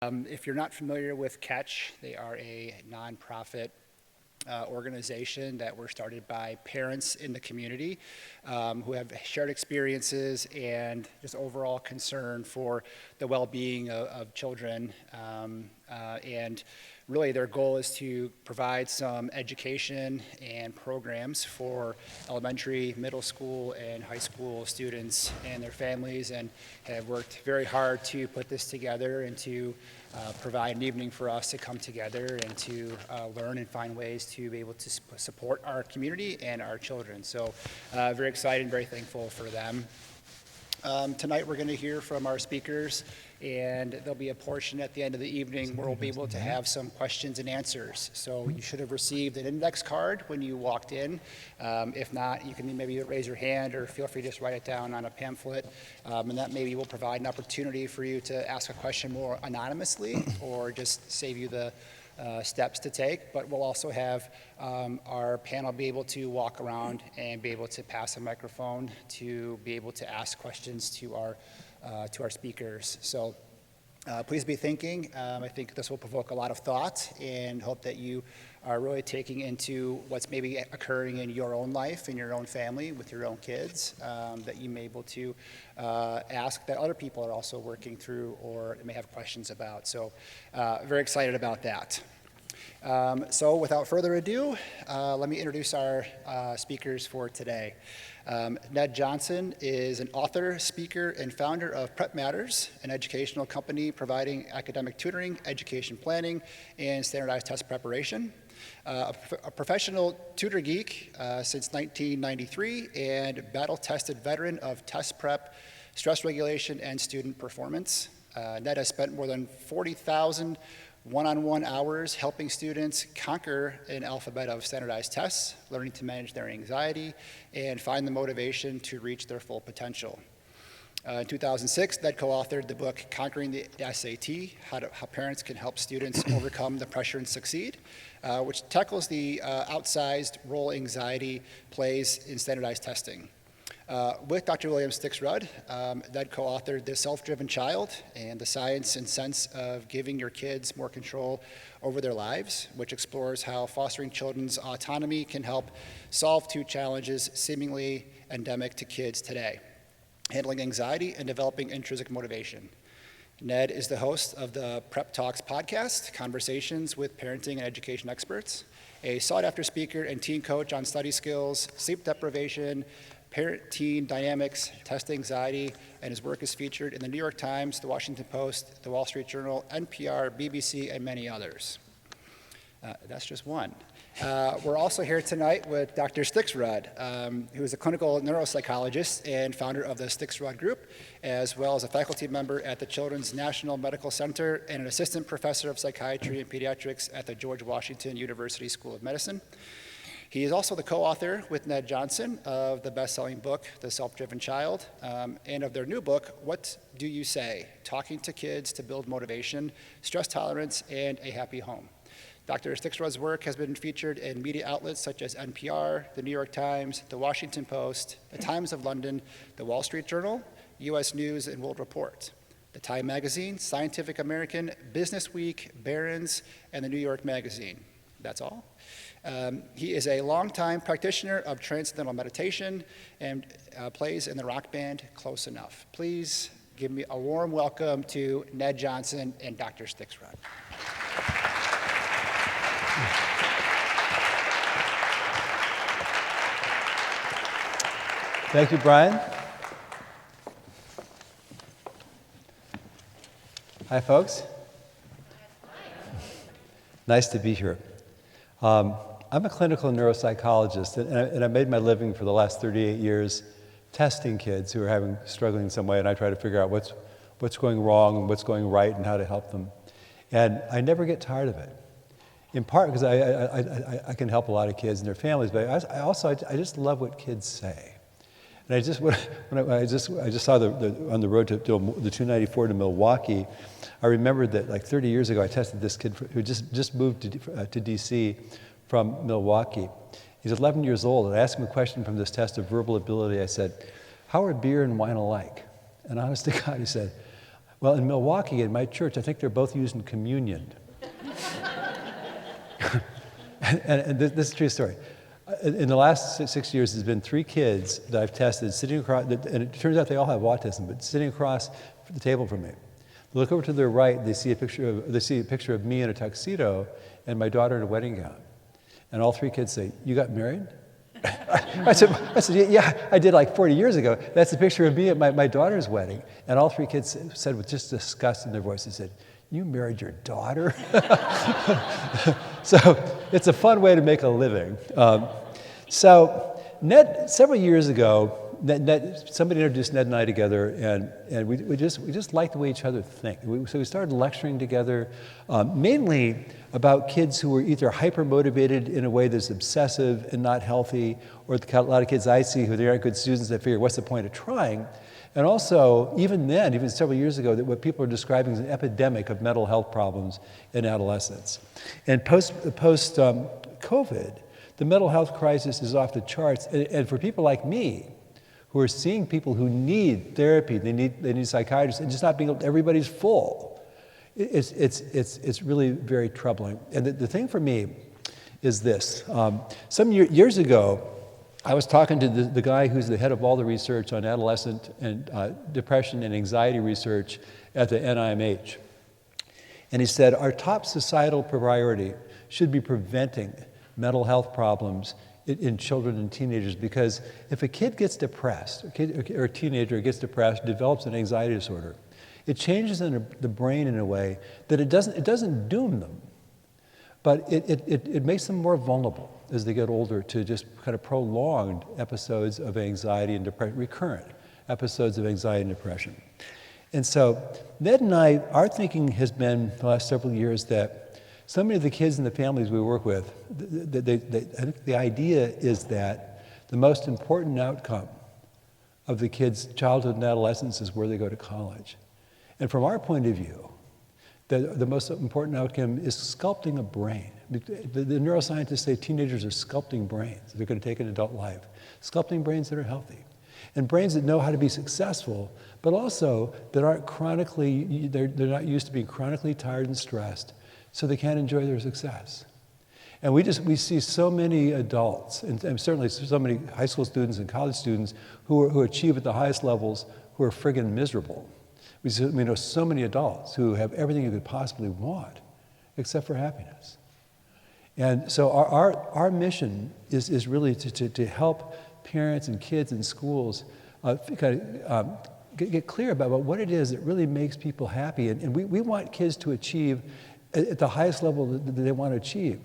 If you're not familiar with Catch, they are a nonprofit organization that were started by parents in the community who have shared experiences and just overall concern for the well-being of children. And really their goal is to provide some education and programs for elementary, middle school, and high school students and their families, and have worked very hard to put this together and to provide an evening for us to come together and to learn and find ways to be able to support our community and our children. So very excited and very thankful for them. Tonight we're going to hear from our speakers, and there'll be a portion at the end of the evening where we'll be able to have some questions and answers. So you should have received an index card when you walked in. If not, you can maybe raise your hand or feel free to just write it down on a pamphlet, and that maybe will provide an opportunity for you to ask a question more anonymously or just save you the steps to take. But we'll also have our panel be able to walk around and be able to pass a microphone to be able to ask questions to our speakers. So please be thinking. I think this will provoke a lot of thought, and hope that you are really taking into what's maybe occurring in your own life, in your own family, with your own kids, that you may be able to ask that other people are also working through or may have questions about. So very excited about that. So without further ado, let me introduce our speakers for today. Ned Johnson is an author, speaker, and founder of Prep Matters, an educational company providing academic tutoring, education planning, and standardized test preparation. A professional tutor geek since 1993 and battle-tested veteran of test prep, stress regulation, and student performance. Ned has spent more than 40,000 one-on-one hours helping students conquer an alphabet of standardized tests, learning to manage their anxiety, and find the motivation to reach their full potential. In 2006, Ned co-authored the book Conquering the SAT, How Parents Can Help Students Overcome the Pressure and Succeed, which tackles the outsized role anxiety plays in standardized testing. With Dr. Bill Stixrud, Ned co-authored The Self-Driven Child and the Science and Sense of Giving Your Kids More Control Over Their Lives, which explores how fostering children's autonomy can help solve two challenges seemingly endemic to kids today: handling anxiety and developing intrinsic motivation. Ned is the host of the Prep Talks podcast, conversations with parenting and education experts, a sought-after speaker and teen coach on study skills, sleep deprivation, parent-teen dynamics, test anxiety, and his work is featured in the New York Times, the Washington Post, the Wall Street Journal, NPR, BBC, and many others. That's just one. We're also here tonight with Dr. Strixrud, who is a clinical neuropsychologist and founder of the Strixrud Group, as well as a faculty member at the Children's National Medical Center and an assistant professor of psychiatry and pediatrics at the George Washington University School of Medicine. He is also the co-author with Ned Johnson of the best-selling book, The Self-Driven Child, and of their new book, What Do You Say? Talking to Kids to Build Motivation, Stress Tolerance, and a Happy Home. Dr. Stixrud's work has been featured in media outlets such as NPR, the New York Times, the Washington Post, the Times of London, the Wall Street Journal, U.S. News and World Report, the Time Magazine, Scientific American, Business Week, Barron's, and the New York Magazine. That's all. He is a longtime practitioner of transcendental meditation and plays in the rock band Close Enough. Please give me a warm welcome to Ned Johnson and Dr. Stixrud. Thank you, Brian. Hi, folks. Nice to be here. I'm a clinical neuropsychologist, and I made my living for the last 38 years testing kids who are struggling in some way, and I try to figure out what's going wrong and what's going right and how to help them. And I never get tired of it, in part because I can help a lot of kids and their families, but I just love what kids say. And I just saw on the road to the 294 to Milwaukee, I remembered that like 30 years ago I tested this kid who just moved to DC from Milwaukee. He's 11 years old, and I asked him a question from this test of verbal ability. I said, "How are beer and wine alike?" And honest to God, he said, Well, in Milwaukee, in my church, I think they're both using communion. and this is a true story. In the last 6 years, there's been 3 kids that I've tested sitting across, and it turns out they all have autism, but sitting across the table from me. They look over to their right, they see a picture of me in a tuxedo and my daughter in a wedding gown. And all 3 kids say, "You got married?" I said, "Yeah, I did like 40 years ago. That's a picture of me at my daughter's wedding." And all 3 kids said with just disgust in their voice, they said, "You married your daughter?" So it's a fun way to make a living. So Ned, several years ago, somebody introduced Ned and I together, and we just liked the way each other think. So we started lecturing together, mainly about kids who were either hyper-motivated in a way that's obsessive and not healthy, or a lot of kids I see who they aren't good students, they figure, what's the point of trying? And also, even then, even several years ago, that what people are describing as an epidemic of mental health problems in adolescents. And post-COVID, the mental health crisis is off the charts. And for people like me, who are seeing people who need therapy, they need psychiatrists, and just not being able, everybody's full. It's really very troubling. And the thing for me is this. Some years ago, I was talking to the guy who's the head of all the research on adolescent and depression and anxiety research at the NIMH. And he said, our top societal priority should be preventing mental health problems in children and teenagers, because if a kid gets depressed, or a teenager gets depressed, develops an anxiety disorder, it changes in the brain in a way that it doesn't doom them, but it makes them more vulnerable as they get older to just kind of prolonged episodes of anxiety and depression, recurrent episodes of anxiety and depression. And so Ned and I, our thinking has been the last several years that so many of the kids and the families we work with, I think the idea is that the most important outcome of the kids' childhood and adolescence is where they go to college. And from our point of view, the most important outcome is sculpting a brain. The neuroscientists say teenagers are sculpting brains. They're going to take an adult life. Sculpting brains that are healthy. And brains that know how to be successful, but also that aren't chronically, they're not used to being chronically tired and stressed, so they can't enjoy their success. And we see so many adults, and certainly so many high school students and college students who achieve at the highest levels who are friggin' miserable. We know so many adults who have everything you could possibly want, except for happiness. And so our mission is really to help parents and kids in schools get clear about what it is that really makes people happy. And we want kids to achieve at the highest level that they want to achieve.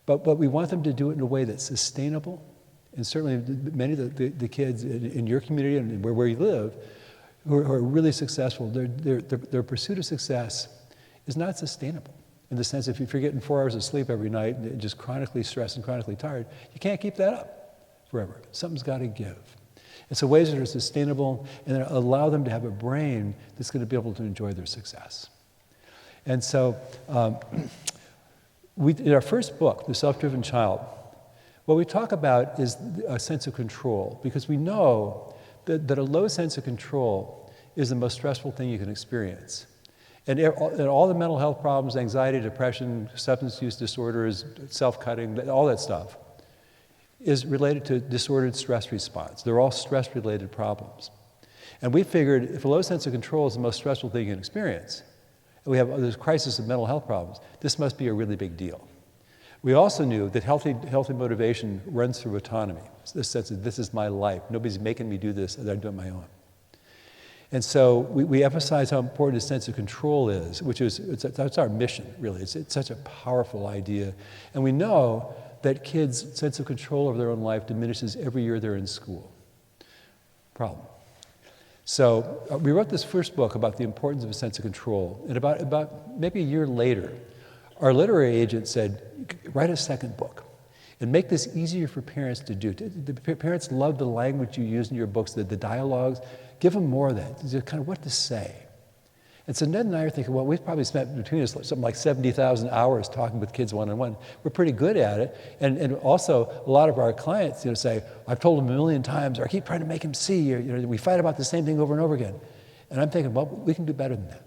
But we want them to do it in a way that's sustainable. And certainly many of the kids in your community and where you live who are really successful, their pursuit of success is not sustainable. In the sense, if you're getting 4 hours of sleep every night and just chronically stressed and chronically tired, you can't keep that up forever. Something's got to give. And so ways that are sustainable and that allow them to have a brain that's going to be able to enjoy their success. And so in our first book, The Self-Driven Child, what we talk about is a sense of control, because we know that a low sense of control is the most stressful thing you can experience. And all the mental health problems, anxiety, depression, substance use disorders, self-cutting, all that stuff is related to disordered stress response. They're all stress-related problems. And we figured if a low sense of control is the most stressful thing you can experience, and we have this crisis of mental health problems, this must be a really big deal. We also knew that healthy motivation runs through autonomy. It's this sense of, this is my life. Nobody's making me do this, I do it my own. And so we emphasize how important a sense of control is, that's our mission, really. It's such a powerful idea. And we know that kids' sense of control over their own life diminishes every year they're in school. Problem. So we wrote this first book about the importance of a sense of control. And about maybe a year later, our literary agent said, write a second book and make this easier for parents to do. The parents love the language you use in your books, the dialogues. Give them more of that, just kind of what to say. And so Ned and I are thinking, well, we've probably spent between us something like 70,000 hours talking with kids one-on-one. We're pretty good at it. And also, a lot of our clients say, I've told him a million times, or I keep trying to make him see, or we fight about the same thing over and over again. And I'm thinking, well, we can do better than that.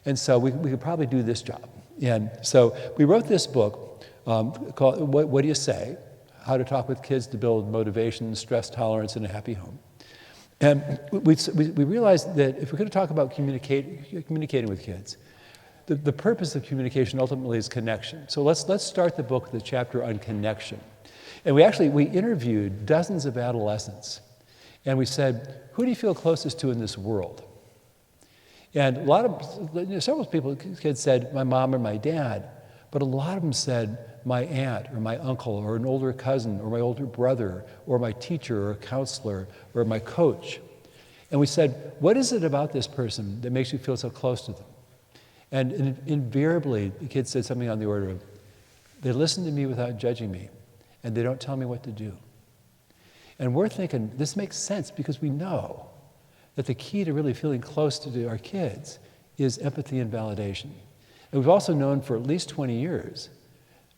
And so we could probably do this job. And so we wrote this book called What Do You Say? How to Talk with Kids to Build Motivation, Stress Tolerance, and a Happy Home. And we realized that if we're going to talk about communicating with kids, the purpose of communication ultimately is connection. So let's start the book with a chapter on connection. And we interviewed dozens of adolescents. And we said, who do you feel closest to in this world? And several kids said, my mom or my dad. But a lot of them said, my aunt or my uncle or an older cousin or my older brother or my teacher or a counselor or my coach. And we said, what is it about this person that makes you feel so close to them? And invariably, the kids said something on the order of, they listen to me without judging me, and they don't tell me what to do. And we're thinking, this makes sense because we know that the key to really feeling close to our kids is empathy and validation. And we've also known for at least 20 years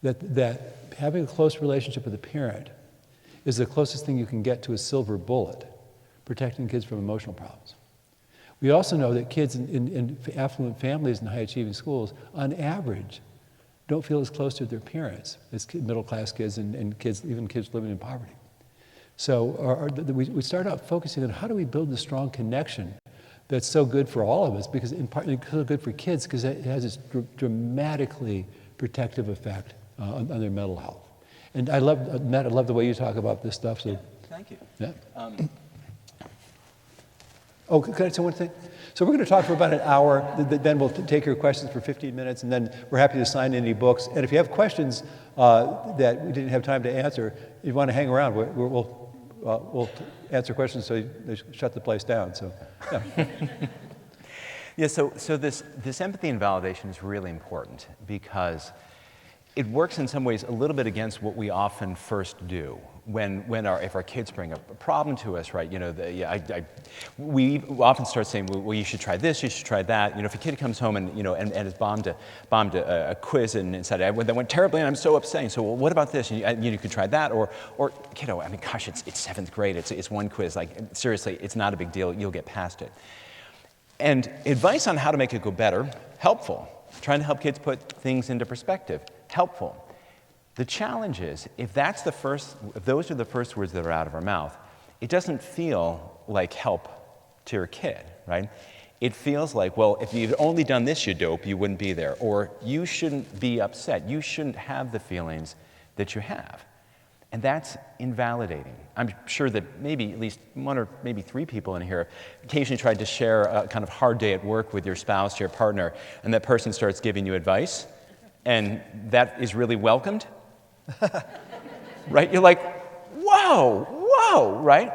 that having a close relationship with a parent is the closest thing you can get to a silver bullet, protecting kids from emotional problems. We also know that kids in affluent families and high-achieving schools, on average, don't feel as close to their parents as middle-class kids and kids, even kids living in poverty. So we start out focusing on how do we build the strong connection that's so good for all of us, because in part it's so good for kids because it has this dramatically protective effect on their mental health. And I love, Ned, I love the way you talk about this stuff. So, yeah, thank you. Yeah. Oh, can I say one thing? So we're going to talk for about an hour, then we'll take your questions for 15 minutes, and then we're happy to sign any books. And if you have questions that we didn't have time to answer, if you want to hang around, we'll answer questions so they shut the place down. So, yeah. Yeah, so this empathy and validation is really important because it works in some ways a little bit against what we often first do if our kids bring a problem to us, right? You know, we often start saying, well, you should try this, you should try that. You know, if a kid comes home and has bombed a quiz and said that went terribly and I'm so upset. So, well, what about this? And you could try that, or I mean, gosh, it's 7th grade. It's one quiz. Like seriously, it's not a big deal. You'll get past it. And advice on how to make it go better, helpful. Trying to help kids put things into perspective, helpful. The challenge is, if those are the first words that are out of our mouth, it doesn't feel like help to your kid, right? It feels like, well, if you'd only done this, you dope, you wouldn't be there. Or you shouldn't be upset. You shouldn't have the feelings that you have. And that's invalidating. I'm sure that maybe at least one or maybe 3 people in here occasionally tried to share a kind of hard day at work with your spouse, your partner, and that person starts giving you advice, and that is really welcomed, right? You're like, whoa, right?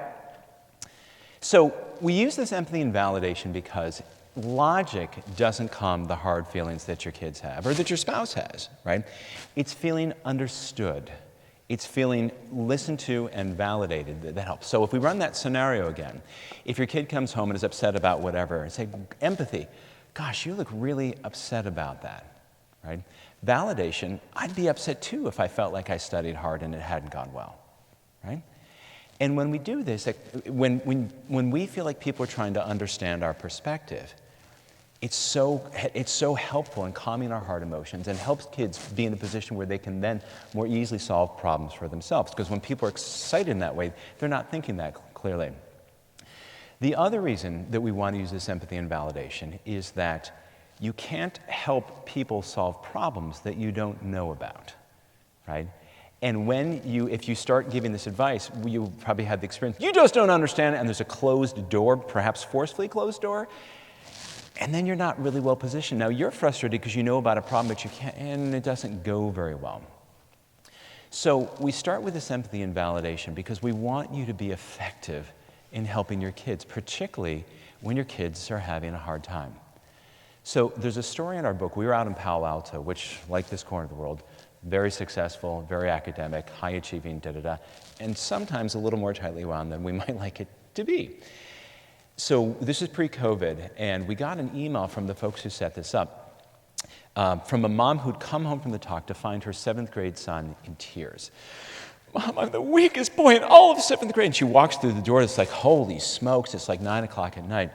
So we use this empathy and validation because logic doesn't calm the hard feelings that your kids have or that your spouse has, right? It's feeling understood. It's feeling listened to and validated that helps. So if we run that scenario again, if your kid comes home and is upset about whatever, and say, empathy, gosh, you look really upset about that, right? Validation, I'd be upset too if I felt like I studied hard and it hadn't gone well, right? And when we do this, when we feel like people are trying to understand our perspective, it's so helpful in calming our hard emotions and helps kids be in a position where they can then more easily solve problems for themselves. Because when people are excited in that way, they're not thinking that clearly. The other reason that we want to use this empathy and validation is that you can't help people solve problems that you don't know about, right? And if you start giving this advice, you probably had the experience, you just don't understand it, and there's a closed door, perhaps forcefully closed door, and then you're not really well positioned. Now, you're frustrated because you know about a problem, but you can't, and it doesn't go very well. So we start with this empathy and validation because we want you to be effective in helping your kids, particularly when your kids are having a hard time. So there's a story in our book. We were out in Palo Alto, which, like this corner of the world, very successful, very academic, high-achieving, and sometimes a little more tightly wound than we might like it to be. So this is pre-COVID, and we got an email from the folks who set this up from a mom who'd come home from the talk to find her 7th grade son in tears. Mom, I'm the weakest boy in all of 7th grade. And she walks through the door, it's like, holy smokes, it's like 9 o'clock at night.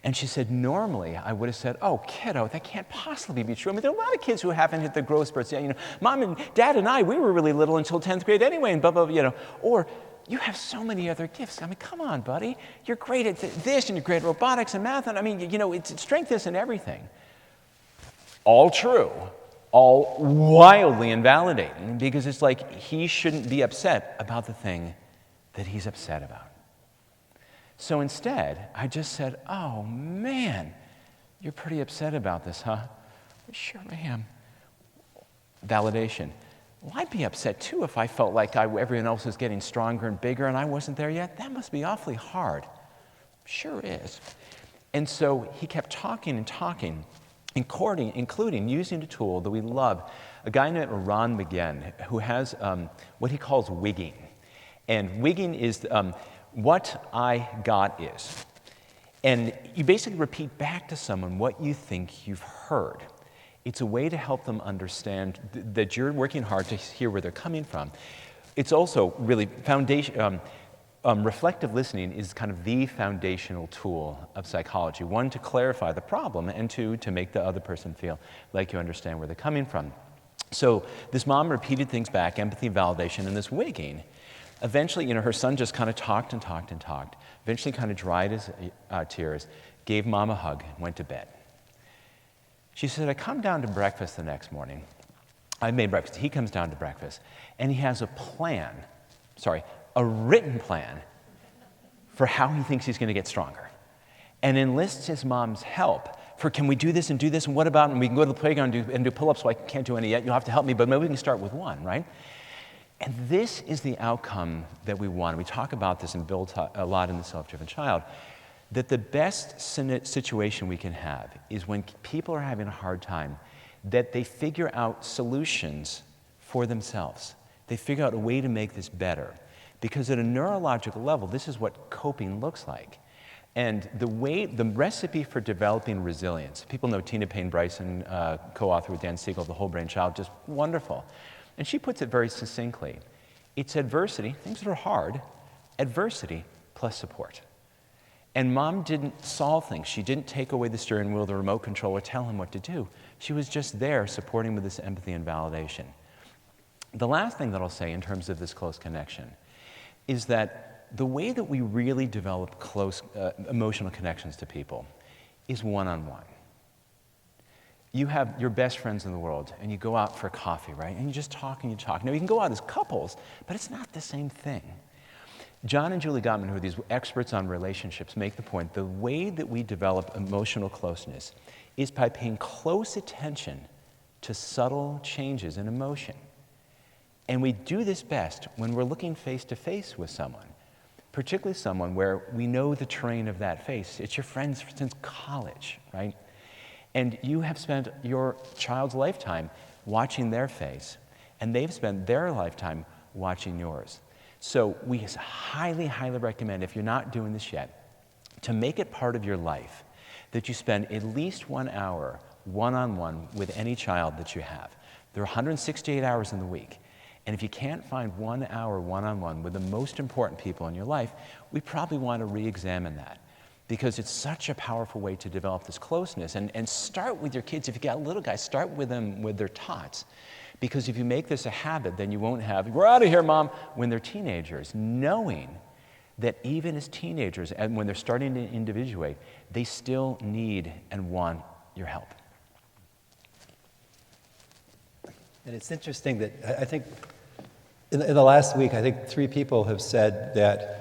And she said, normally I would have said, oh, kiddo, that can't possibly be true. I mean, there are a lot of kids who haven't hit their growth spurts yet. Mom and Dad and I, we were really little until 10th grade anyway, and blah, blah, blah, Or, you have so many other gifts. I mean, come on, buddy. You're great at this, and you're great at robotics and math, and I mean, it's strength is in everything. All true, all wildly invalidating, because it's like he shouldn't be upset about the thing that he's upset about. So instead, I just said, oh, man, you're pretty upset about this, huh? Sure am. Validation. Well, I'd be upset, too, if I felt like everyone else was getting stronger and bigger and I wasn't there yet. That must be awfully hard. Sure is. And so he kept talking and talking, including using a tool that we love, a guy named Ron McGinn, who has what he calls wigging. And wigging is what I got is. And you basically repeat back to someone what you think you've heard. It's a way to help them understand that you're working hard to hear where they're coming from. It's also really reflective listening is kind of the foundational tool of psychology. One, to clarify the problem, and two, to make the other person feel like you understand where they're coming from. So this mom repeated things back, empathy, validation, and this wigging. Eventually, her son just kind of talked and talked and talked. Eventually kind of dried his tears, gave Mom a hug, and went to bed. She said, I come down to breakfast the next morning. I made breakfast. He comes down to breakfast, and he has a written plan for how he thinks he's going to get stronger, and enlists his mom's help for, can we do this, and what about, and we can go to the playground and do pull-ups, so I can't do any yet. You'll have to help me, but maybe we can start with one, right? And this is the outcome that we want. We talk about this and build a lot in the Self-Driven Child, that the best situation we can have is when people are having a hard time, that they figure out solutions for themselves. They figure out a way to make this better. Because at a neurological level, this is what coping looks like. And the recipe for developing resilience, people know Tina Payne Bryson, co-author with Dan Siegel, The Whole Brain Child, just wonderful. And she puts it very succinctly. It's adversity, things that are hard, adversity plus support. And Mom didn't solve things. She didn't take away the steering wheel, the remote control, or tell him what to do. She was just there supporting with this empathy and validation. The last thing that I'll say in terms of this close connection is that the way that we really develop close emotional connections to people is one-on-one. You have your best friends in the world, and you go out for coffee, right? And you just talk and you talk. Now, you can go out as couples, but it's not the same thing. John and Julie Gottman, who are these experts on relationships, make the point, the way that we develop emotional closeness is by paying close attention to subtle changes in emotion. And we do this best when we're looking face to face with someone, particularly someone where we know the terrain of that face. It's your friends since college, right? And you have spent your child's lifetime watching their face, and they've spent their lifetime watching yours. So we highly, highly recommend, if you're not doing this yet, to make it part of your life that you spend at least 1 hour one-on-one with any child that you have. There are 168 hours in the week. And if you can't find 1 hour one-on-one with the most important people in your life, we probably want to re-examine that, because it's such a powerful way to develop this closeness. And start with your kids. If you got little guys, start with them with their tots. Because if you make this a habit, then you won't have, we're out of here, Mom, when they're teenagers, knowing that even as teenagers, and when they're starting to individuate, they still need and want your help. And it's interesting that I think in the last week, I think 3 people have said that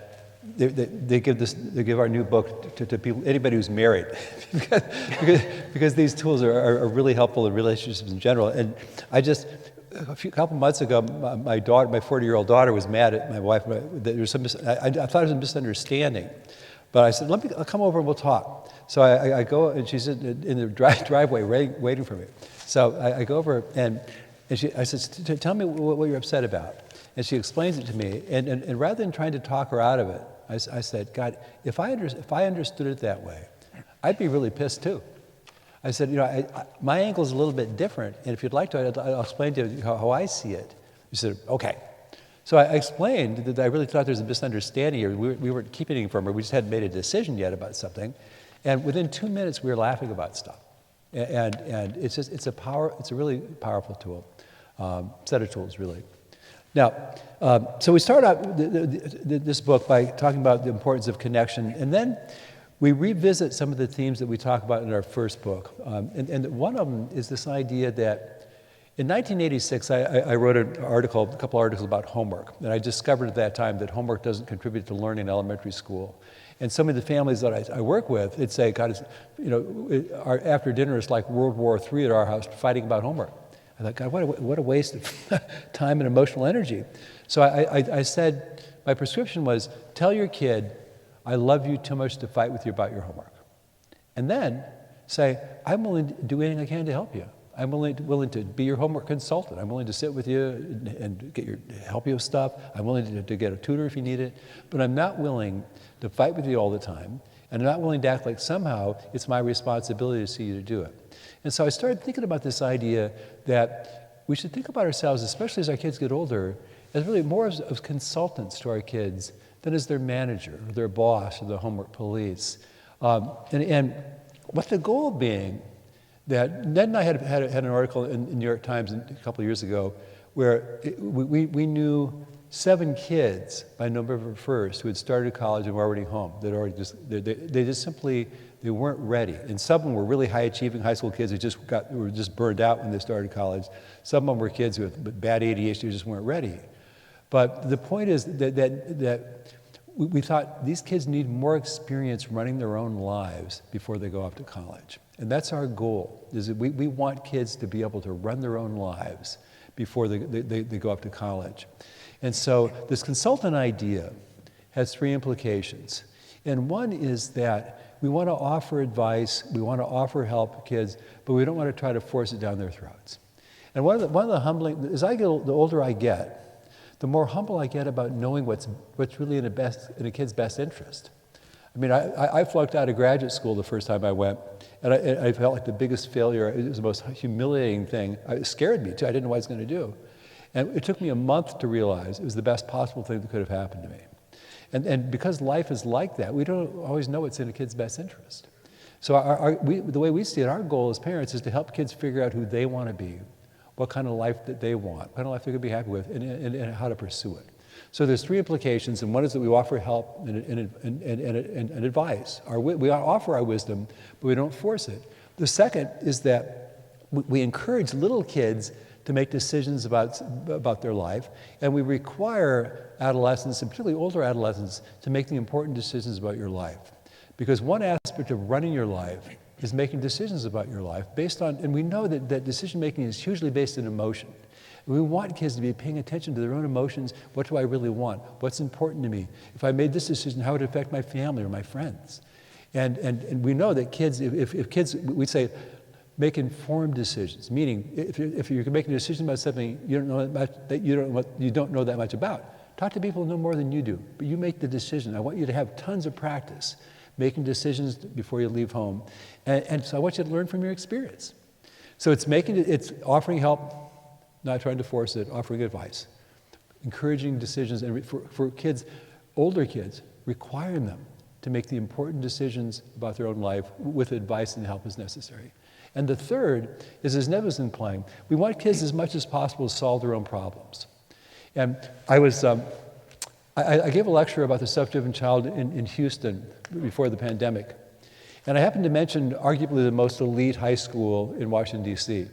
they give our new book to people, anybody who's married, because these tools are really helpful in relationships in general. And a couple months ago, my 40-year-old daughter was mad at my wife. There was I thought it was a misunderstanding, but I said, I'll come over and we'll talk. So I go, and she's in the driveway waiting for me. So I go over, and I said, tell me what you're upset about. And she explains it to me, and rather than trying to talk her out of it, I said, God, if I understood it that way, I'd be really pissed too. I said, my angle is a little bit different, and if you'd like to, I'll explain to you how I see it. She said, okay. So I explained that I really thought there was a misunderstanding here. We weren't keeping anything from her. We just hadn't made a decision yet about something. And within 2 minutes, we were laughing about stuff. And it's a really powerful tool, set of tools, really. Now, so we start out this book by talking about the importance of connection, and then we revisit some of the themes that we talk about in our first book. And one of them is this idea that in 1986, I wrote a couple articles about homework, and I discovered at that time that homework doesn't contribute to learning in elementary school. And some of the families that I work with, they'd say, God, our after dinner is like World War III at our house, fighting about homework. I thought, God, what a waste of time and emotional energy. So I said, my prescription was, tell your kid, I love you too much to fight with you about your homework. And then say, I'm willing to do anything I can to help you. I'm willing to be your homework consultant. I'm willing to sit with you and help you with stuff. I'm willing to get a tutor if you need it. But I'm not willing to fight with you all the time. And I'm not willing to act like somehow it's my responsibility to see you to do it. And so I started thinking about this idea that we should think about ourselves, especially as our kids get older, as really more as consultants to our kids than as their manager or their boss or the homework police. And what the goal being that Ned and I had an article in New York Times a couple of years ago where we knew 7 kids by November 1st who had started college and were already home. They weren't ready. And some of them were really high-achieving high school kids who were just burned out when they started college. Some of them were kids with bad ADHD who just weren't ready. But the point is that we thought these kids need more experience running their own lives before they go off to college. And that's our goal, is that we want kids to be able to run their own lives before they go off to college. And so this consultant idea has 3 implications. And one is that we want to offer advice, we want to offer help to kids, but we don't want to try to force it down their throats. And one of the humbling, as the older I get, the more humble I get about knowing what's really in a kid's best interest. I mean, I flunked out of graduate school the first time I went, and I felt like the biggest failure. It was the most humiliating thing. It scared me, too. I didn't know what I was going to do. And it took me a month to realize it was the best possible thing that could have happened to me. And because life is like that, we don't always know what's in a kid's best interest. So the way we see it, our goal as parents is to help kids figure out who they want to be, what kind of life that they want, what kind of life they're going to be happy with, and how to pursue it. So there's 3 implications, and one is that we offer help and advice. We offer our wisdom, but we don't force it. The second is that we encourage little kids to make decisions about their life, and we require adolescents, and particularly older adolescents, to make the important decisions about your life. Because one aspect of running your life is making decisions about your life based on, and we know that decision-making is hugely based in emotion. We want kids to be paying attention to their own emotions. What do I really want? What's important to me? If I made this decision, how would it affect my family or my friends? And we know that kids, if kids, we say, make informed decisions, meaning if you're making a decision about something you don't know that much about, talk to people who know more than you do, but you make the decision. I want you to have tons of practice making decisions before you leave home. And so I want you to learn from your experience. So it's offering help, not trying to force it, offering advice, encouraging decisions, and for kids, older kids, requiring them to make the important decisions about their own life with advice and help as necessary. And the third is, as Ned was implying, we want kids as much as possible to solve their own problems. And I gave a lecture about the self-driven child in Houston before the pandemic. And I happened to mention arguably the most elite high school in Washington, D.C.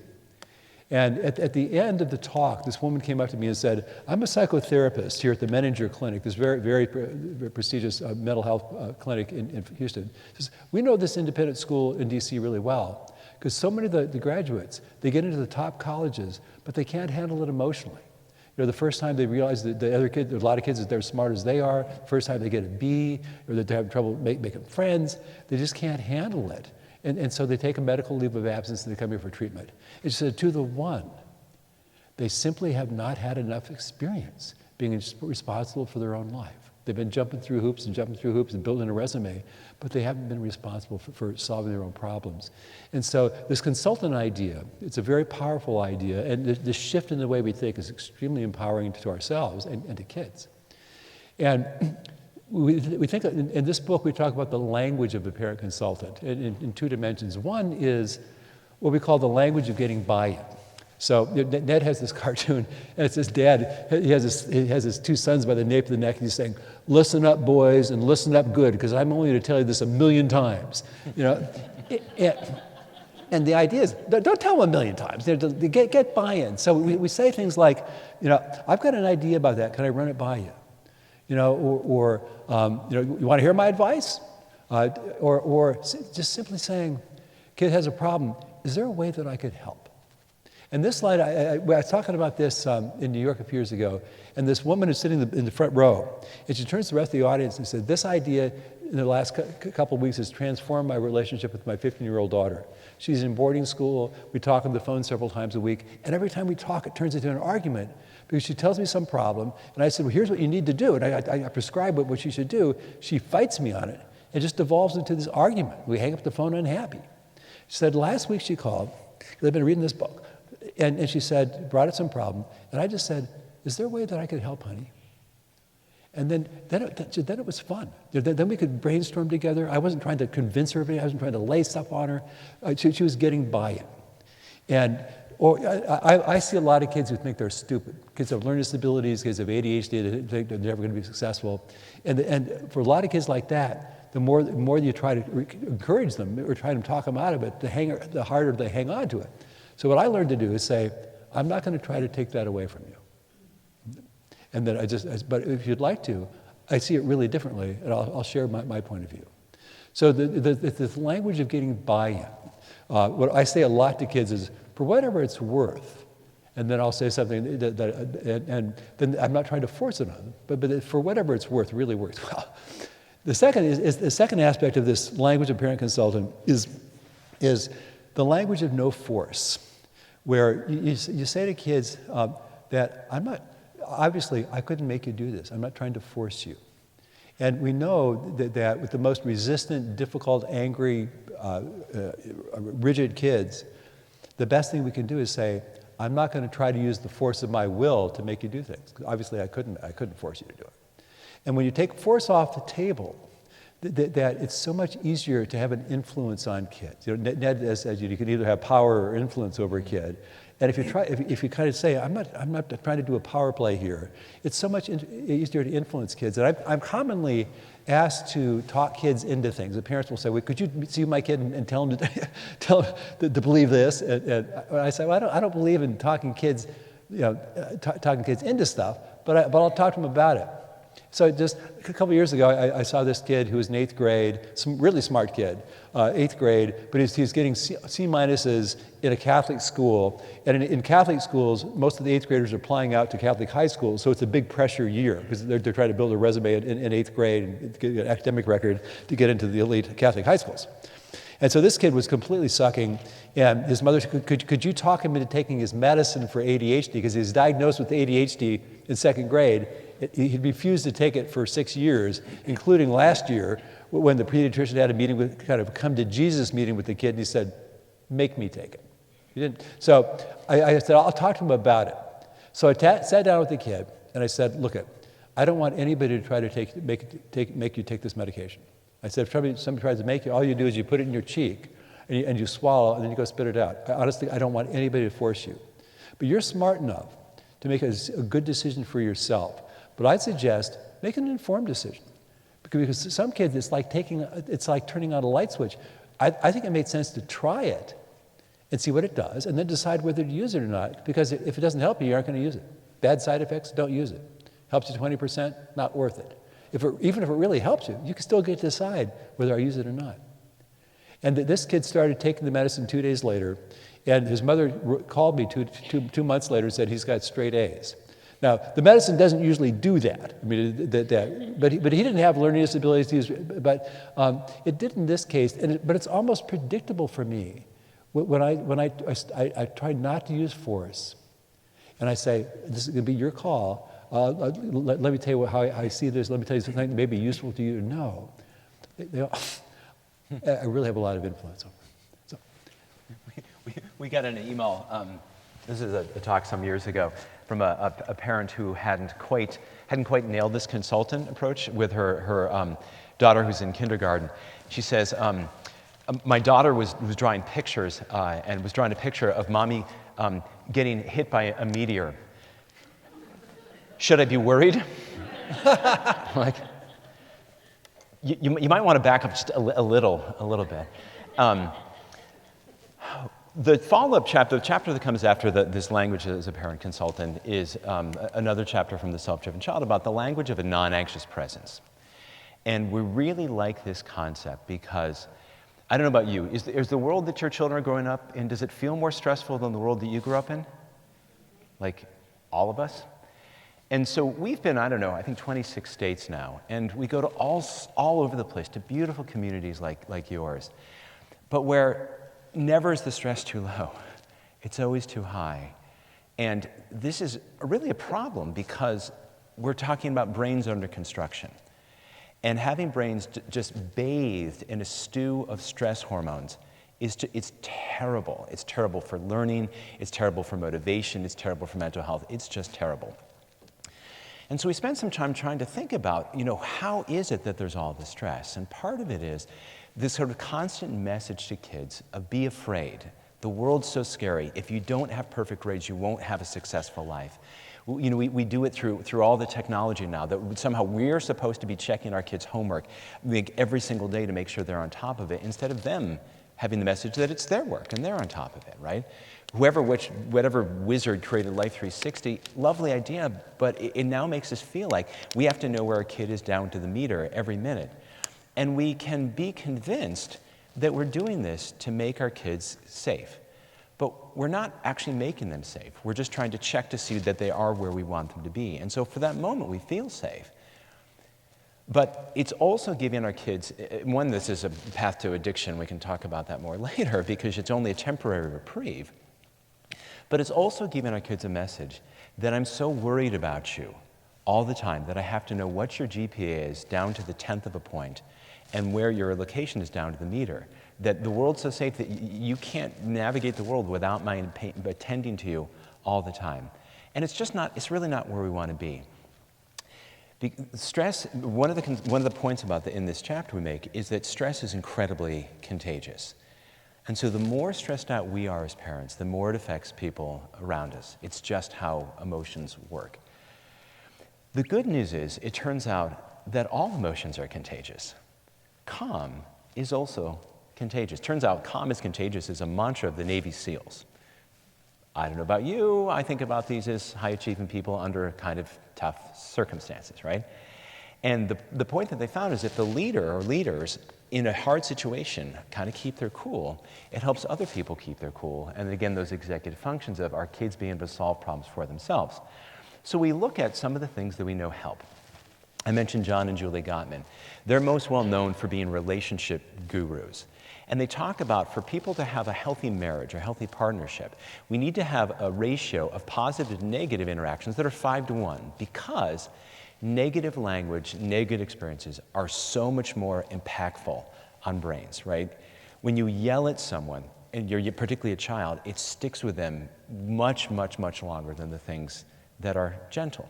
And at the end of the talk, this woman came up to me and said, I'm a psychotherapist here at the Menninger Clinic, this very, very, very prestigious mental health clinic in Houston. She says, we know this independent school in D.C. really well, because so many of the graduates, they get into the top colleges, but they can't handle it emotionally. You know, the first time they realize that the other kids, there's a lot of kids that they're as smart as they are, the first time they get a B, or that they have trouble making friends, they just can't handle it. And so they take a medical leave of absence and they come here for treatment. It said, to the one, they simply have not had enough experience being responsible for their own life. They've been jumping through hoops and building a resume, but they haven't been responsible for solving their own problems. And so this consultant idea, it's a very powerful idea, and the shift in the way we think is extremely empowering to ourselves and to kids. And we think in this book we talk about the language of the parent consultant in two dimensions. One is what we call the language of getting buy-in. So Ned has this cartoon, and it's his dad. He has his two sons by the nape of the neck, and he's saying, "Listen up, boys, and listen up good, because I'm only going to tell you this 1,000,000 times." You know, and the idea is, don't tell them 1,000,000 times. Get buy-in. So we say things like, you know, "I've got an idea about that. Can I run it by you?" You know, or you know, "You want to hear my advice?" Or just simply saying, "Kid has a problem. Is there a way that I could help?" And this slide, I was talking about this in New York a few years ago, and this woman is sitting in the front row, and she turns to the rest of the audience and said, "This idea in the last couple of weeks has transformed my relationship with my 15-year-old daughter. She's in boarding school, we talk on the phone several times a week, and every time we talk, it turns into an argument because she tells me some problem, and I said, well, here's what you need to do, and I prescribe what she should do. She fights me on it. It just devolves into this argument. We hang up the phone unhappy." She said, last week she called, because I've been reading this book, and she said, brought up some problem, and I just said, "Is there a way that I could help, honey?" And then it was fun. Then we could brainstorm together. I wasn't trying to convince her of it. I wasn't trying to lay stuff on her. She was getting buy-in. And I see a lot of kids who think they're stupid. Kids have learning disabilities, kids have ADHD, they think they're never going to be successful. And for a lot of kids like that, the more you try to encourage them or try to talk them out of it, the harder they hang on to it. So what I learned to do is say, I'm not going to try to take that away from you. And then but if you'd like to, I see it really differently, and I'll share my point of view. So the language of getting buy-in, what I say a lot to kids is, for whatever it's worth, and then I'll say something and then I'm not trying to force it on them, but for whatever it's worth really works well. The second aspect of this language of parent consultant is the language of no force, where you say to kids that obviously I couldn't make you do this. I'm not trying to force you. And we know that with the most resistant, difficult, angry, rigid kids, the best thing we can do is say, I'm not going to try to use the force of my will to make you do things. Obviously, I couldn't force you to do it. And when you take force off the table, that it's so much easier to have an influence on kids. You know, Ned says you can either have power or influence over a kid. And if you kind of say, I'm not trying to do a power play here, it's so much easier to influence kids. And I'm commonly asked to talk kids into things. The parents will say, well, could you see my kid and tell him to believe this? And I say, well, I don't believe in talking kids, talking kids into stuff, but I'll talk to them about it. So just a couple years ago, I saw this kid who was in 8th grade, some really smart kid, 8th grade, but he's getting C minuses in a Catholic school. And in Catholic schools, most of the 8th graders are applying out to Catholic high schools, so it's a big pressure year because they're trying to build a resume in 8th grade and get an academic record to get into the elite Catholic high schools. And so this kid was completely sucking, and his mother said, could you talk him into taking his medicine for ADHD, because he was diagnosed with ADHD in 2nd grade. He refused to take it for 6 years, including last year when the pediatrician had a meeting with, kind of come to Jesus meeting with the kid, and he said, make me take it. He didn't. So I said, I'll talk to him about it. So I sat down with the kid, and I said, look, I don't want anybody to try to make you take this medication. I said, if somebody tries to make you, all you do is you put it in your cheek, and you swallow, and then you go spit it out. Honestly, I don't want anybody to force you. But you're smart enough to make a good decision for yourself. But I'd suggest make an informed decision, because some kids it's like turning on a light switch. I think it made sense to try it and see what it does, and then decide whether to use it or not. Because if it doesn't help you, you aren't going to use it. Bad side effects, don't use it. Helps you 20%, not worth it. Even if it really helps you, you can still get to decide whether I use it or not. And this kid started taking the medicine 2 days later, and his mother called me two months later and said he's got straight A's. Now, the medicine doesn't usually do that. I mean, but he didn't have learning disabilities, but it did in this case. But it's almost predictable for me when I try not to use force, and I say, this is going to be your call. Let me tell you how I see this. Let me tell you something that may be useful to you to know. I really have a lot of influence over them. So. We got an email. This is a talk some years ago. from a parent who hadn't quite nailed this consultant approach with her daughter who's in kindergarten. She says, my daughter was drawing pictures and was drawing a picture of mommy getting hit by a meteor. Should I be worried? Like, you might want to back up just a little bit. The follow-up chapter, the chapter that comes after this language as a parent consultant, is another chapter from The Self-Driven Child about the language of a non-anxious presence. And we really like this concept because, I don't know about you, is the world that your children are growing up in, does it feel more stressful than the world that you grew up in? Like all of us? And so we've been, I don't know, I think 26 states now, and we go to all over the place, to beautiful communities like yours, but where never is the stress too low. It's always too high. And this is really a problem because we're talking about brains under construction. And having brains just bathed in a stew of stress hormones it's terrible. It's terrible for learning, it's terrible for motivation, it's terrible for mental health. It's just terrible. And so we spent some time trying to think about, how is it that there's all this stress? And part of it is this sort of constant message to kids of be afraid. The world's so scary. If you don't have perfect grades, you won't have a successful life. We do it through all the technology now that somehow we're supposed to be checking our kids' homework every single day to make sure they're on top of it, instead of them having the message that it's their work and they're on top of it, right? Whatever wizard created Life 360, lovely idea, but it now makes us feel like we have to know where our kid is down to the meter every minute. And we can be convinced that we're doing this to make our kids safe. But we're not actually making them safe. We're just trying to check to see that they are where we want them to be. And so for that moment, we feel safe. But it's also giving our kids, one, this is a path to addiction. We can talk about that more later because it's only a temporary reprieve. But it's also giving our kids a message that I'm so worried about you all the time that I have to know what your GPA is down to the 10th of a point and where your location is down to the meter. That the world's so safe that you can't navigate the world without my attending to you all the time. And it's really not where we want to be. Stress, one of the points in this chapter we make is that stress is incredibly contagious. And so the more stressed out we are as parents, the more it affects people around us. It's just how emotions work. The good news is, it turns out that all emotions are contagious. Calm is also contagious. Turns out calm is contagious is a mantra of the Navy SEALs. I don't know about you, I think about these as high-achieving people under kind of tough circumstances, right? And the point that they found is if the leader or leaders in a hard situation kind of keep their cool, it helps other people keep their cool. And again, those executive functions of our kids being able to solve problems for themselves. So we look at some of the things that we know help. I mentioned John and Julie Gottman. They're most well known for being relationship gurus. And they talk about, for people to have a healthy marriage or healthy partnership, we need to have a ratio of positive and negative interactions that are 5-to-1, because negative language, negative experiences are so much more impactful on brains, right? When you yell at someone, and you're particularly a child, it sticks with them much, much, much longer than the things that are gentle.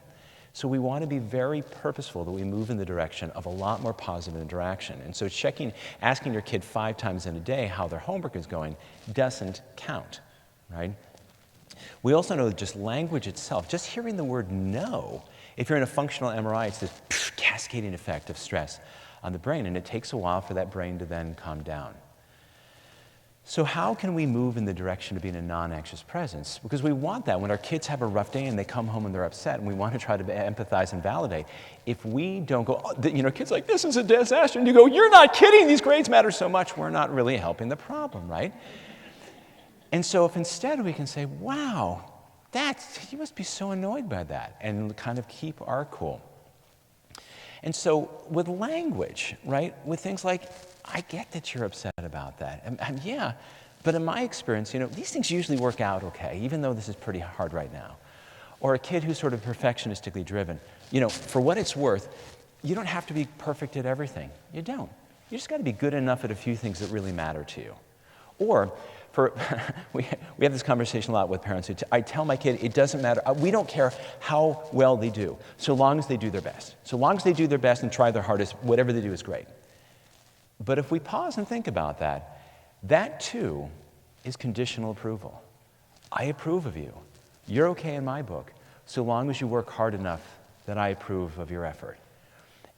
So we want to be very purposeful that we move in the direction of a lot more positive interaction. And so asking your kid 5 times in a day how their homework is going doesn't count, right? We also know that just language itself, just hearing the word no, if you're in a functional MRI, it's this cascading effect of stress on the brain, and it takes a while for that brain to then calm down. So how can we move in the direction of being a non-anxious presence? Because we want that. When our kids have a rough day and they come home and they're upset, and we want to try to empathize and validate. If we don't go, kids like, this is a disaster, and you go, you're not kidding, these grades matter so much, we're not really helping the problem, right? And so if instead we can say, wow, you must be so annoyed by that, and kind of keep our cool. And so with language, right, with things like, I get that you're upset about that. And yeah, but in my experience, these things usually work out okay, even though this is pretty hard right now. Or a kid who's sort of perfectionistically driven. For what it's worth, you don't have to be perfect at everything. You don't. You just got to be good enough at a few things that really matter to you. Or we have this conversation a lot with parents. I tell my kid, it doesn't matter. We don't care how well they do, so long as they do their best. So long as they do their best and try their hardest, whatever they do is great. But if we pause and think about that, that too is conditional approval. I approve of you. You're okay in my book, so long as you work hard enough that I approve of your effort.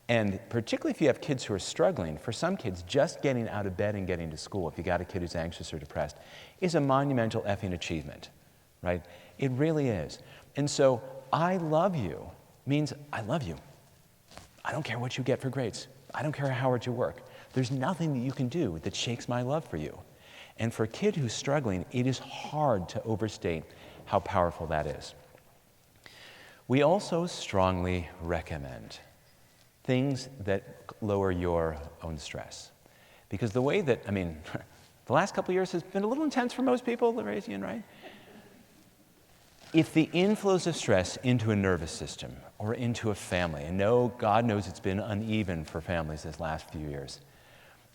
And particularly if you have kids who are struggling, for some kids, just getting out of bed and getting to school, if you got a kid who's anxious or depressed, is a monumental effing achievement, right? It really is. And so, I love you means I love you. I don't care what you get for grades. I don't care how hard you work. There's nothing that you can do that shakes my love for you. And for a kid who's struggling, it is hard to overstate how powerful that is. We also strongly recommend things that lower your own stress. Because the way that, the last couple of years has been a little intense for most people, Larazian, right? If the inflows of stress into a nervous system or into a family, and God knows it's been uneven for families this last few years,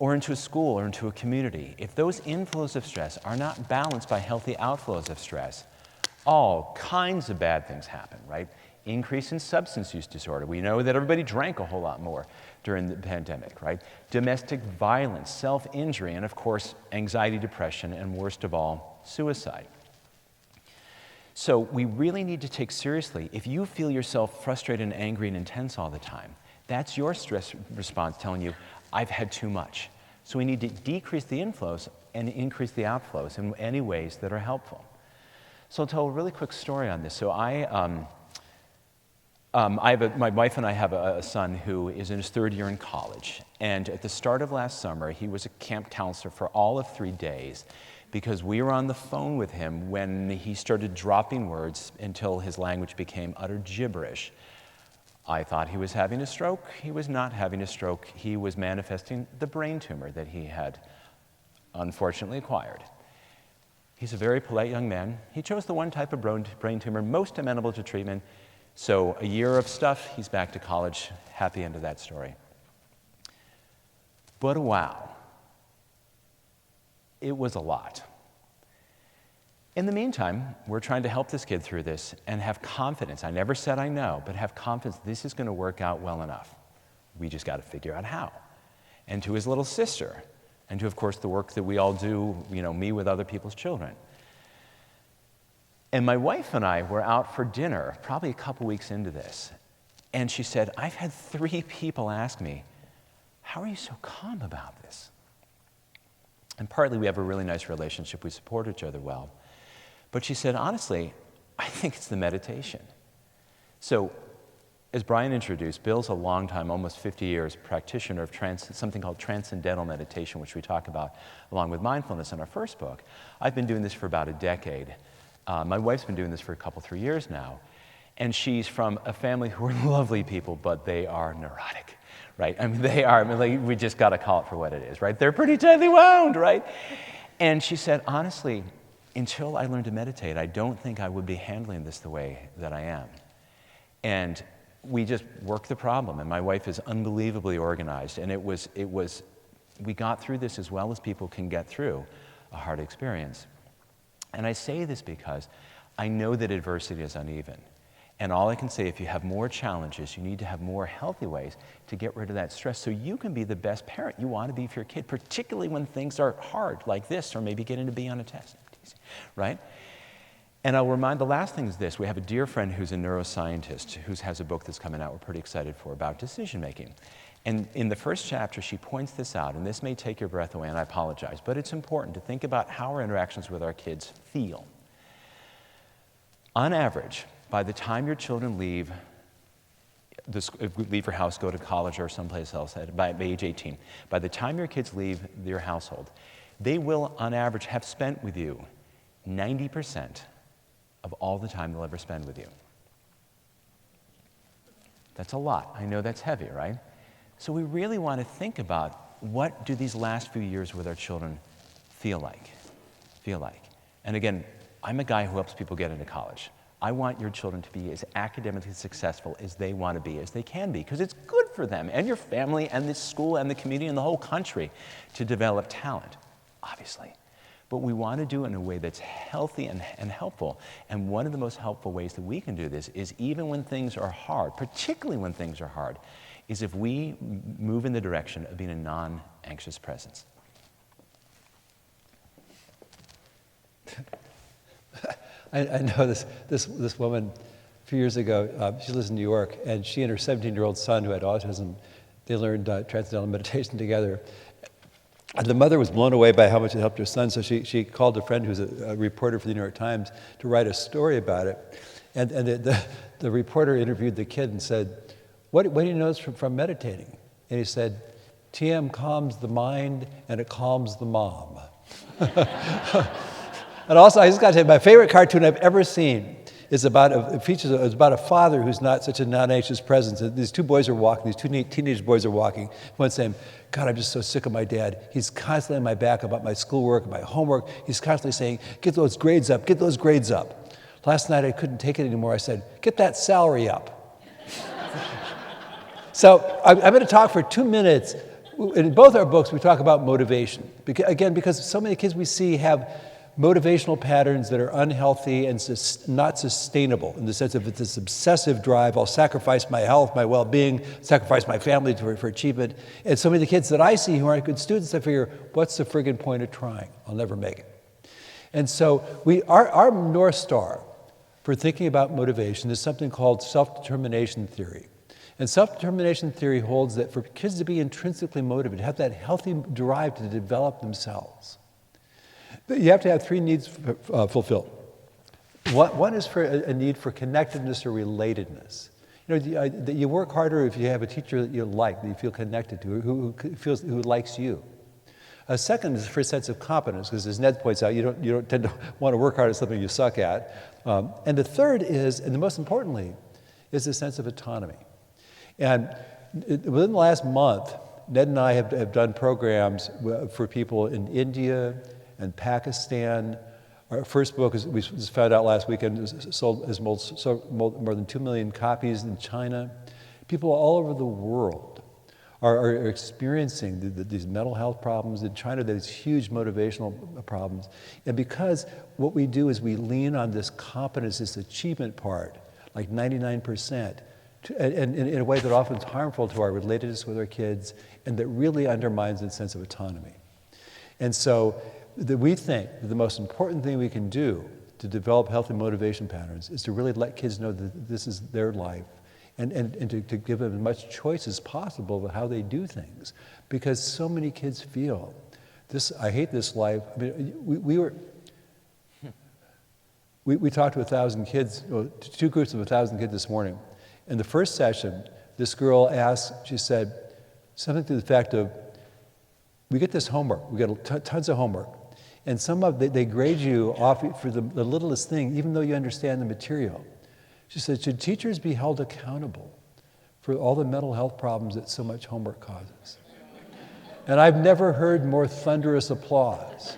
or into a school or into a community, if those inflows of stress are not balanced by healthy outflows of stress, all kinds of bad things happen, right? Increase in substance use disorder. We know that everybody drank a whole lot more during the pandemic, right? Domestic violence, self-injury, and of course, anxiety, depression, and worst of all, suicide. So we really need to take seriously, if you feel yourself frustrated and angry and intense all the time, that's your stress response telling you, I've had too much. So we need to decrease the inflows and increase the outflows in any ways that are helpful. So I'll tell a really quick story on this. So my wife and I have a son who is in his third year in college. And at the start of last summer, he was a camp counselor for all of 3 days because we were on the phone with him when he started dropping words until his language became utter gibberish. I thought he was having a stroke. He was not having a stroke. He was manifesting the brain tumor that he had unfortunately acquired. He's a very polite young man. He chose the one type of brain tumor most amenable to treatment. So a year of stuff, he's back to college. Happy end of that story. But wow, it was a lot. In the meantime, we're trying to help this kid through this and have confidence. I never said I know, but have confidence this is going to work out well enough. We just got to figure out how. And to his little sister, and to, of course, the work that we all do, me with other people's children. And my wife and I were out for dinner, probably a couple weeks into this, and she said, I've had 3 people ask me, how are you so calm about this? And partly we have a really nice relationship, we support each other well. But she said, honestly, I think it's the meditation. So, as Brian introduced, Bill's a long time, almost 50 years, practitioner of something called transcendental meditation, which we talk about along with mindfulness in our first book. I've been doing this for about a decade. My wife's been doing this for a couple, 3 years now, and she's from a family who are lovely people, but they are neurotic, right? We just got to call it for what it is, right? They're pretty tightly wound, right? And she said, honestly, until I learned to meditate, I don't think I would be handling this the way that I am. And we just worked the problem, and my wife is unbelievably organized, and we got through this as well as people can get through a hard experience. And I say this because I know that adversity is uneven. And all I can say, if you have more challenges, you need to have more healthy ways to get rid of that stress so you can be the best parent you want to be for your kid, particularly when things are hard like this or maybe getting to B on a test, right? And I'll remind, the last thing is this. We have a dear friend who's a neuroscientist who has a book that's coming out we're pretty excited for about decision making. And in the first chapter, she points this out, and this may take your breath away, and I apologize, but it's important to think about how our interactions with our kids feel. On average, by the time your children leave your house, go to college or someplace else, by age 18, by the time your kids leave your household, they will, on average, have spent with you 90% of all the time they'll ever spend with you. That's a lot. I know that's heavy, right? So we really want to think about what do these last few years with our children feel like? And again, I'm a guy who helps people get into college. I want your children to be as academically successful as they want to be, as they can be, because it's good for them and your family and the school and the community and the whole country to develop talent, obviously. but we want to do it in a way that's healthy and helpful. And one of the most helpful ways that we can do this is even when things are hard, particularly when things are hard, is if we move in the direction of being a non-anxious presence. I know this woman a few years ago. She lives in New York, and she and her 17-year-old son who had autism, they learned transcendental meditation together. And the mother was blown away by how much it helped her son, so she called a friend who's a reporter for the New York Times to write a story about it. And the reporter interviewed the kid and said, what do you notice from meditating? And he said, TM calms the mind and it calms the mom. And also, I just got to say, my favorite cartoon I've ever seen is about a father who's not such a non-anxious presence. These two boys are walking, these two teenage boys are walking. One's saying, God, I'm just so sick of my dad. He's constantly on my back about my schoolwork, my homework. He's constantly saying, get those grades up, get those grades up. Last night I couldn't take it anymore. I said, get that salary up. So I'm going to talk for 2 minutes. In both our books, we talk about motivation. Because so many kids we see have motivational patterns that are unhealthy and not sustainable in the sense of it's this obsessive drive. I'll sacrifice my health, my well-being, sacrifice my family for achievement. And so many of the kids that I see who aren't good students, I figure, what's the friggin' point of trying? I'll never make it. And so our North Star for thinking about motivation is something called self-determination theory. And self-determination theory holds that for kids to be intrinsically motivated, have that healthy drive to develop themselves, you have to have 3 needs fulfilled. One is for a need for connectedness or relatedness. You work harder if you have a teacher that you like, that you feel connected to, who likes you. A second is for a sense of competence, because as Ned points out, you don't tend to want to work hard at something you suck at. And the third is, and the most importantly, is a sense of autonomy. And within the last month, Ned and I have done programs for people in India and Pakistan. Our first book, we just found out last weekend, has sold more than 2 million copies in China. People all over the world are experiencing these mental health problems. In China, there's huge motivational problems. And because what we do is we lean on this competence, this achievement part, like 99%, and in a way that often is harmful to our relatedness with our kids and that really undermines the sense of autonomy. And so we think that the most important thing we can do to develop healthy motivation patterns is to really let kids know that this is their life and to give them as much choice as possible of how they do things. Because so many kids feel, I hate this life. I mean, we talked to 1,000 kids, 2 groups of 1,000 kids this morning. In the first session, this girl asked, she said, something to the effect of, we get this homework, we get tons of homework, and they grade you off for the littlest thing, even though you understand the material. She said, should teachers be held accountable for all the mental health problems that so much homework causes? And I've never heard more thunderous applause.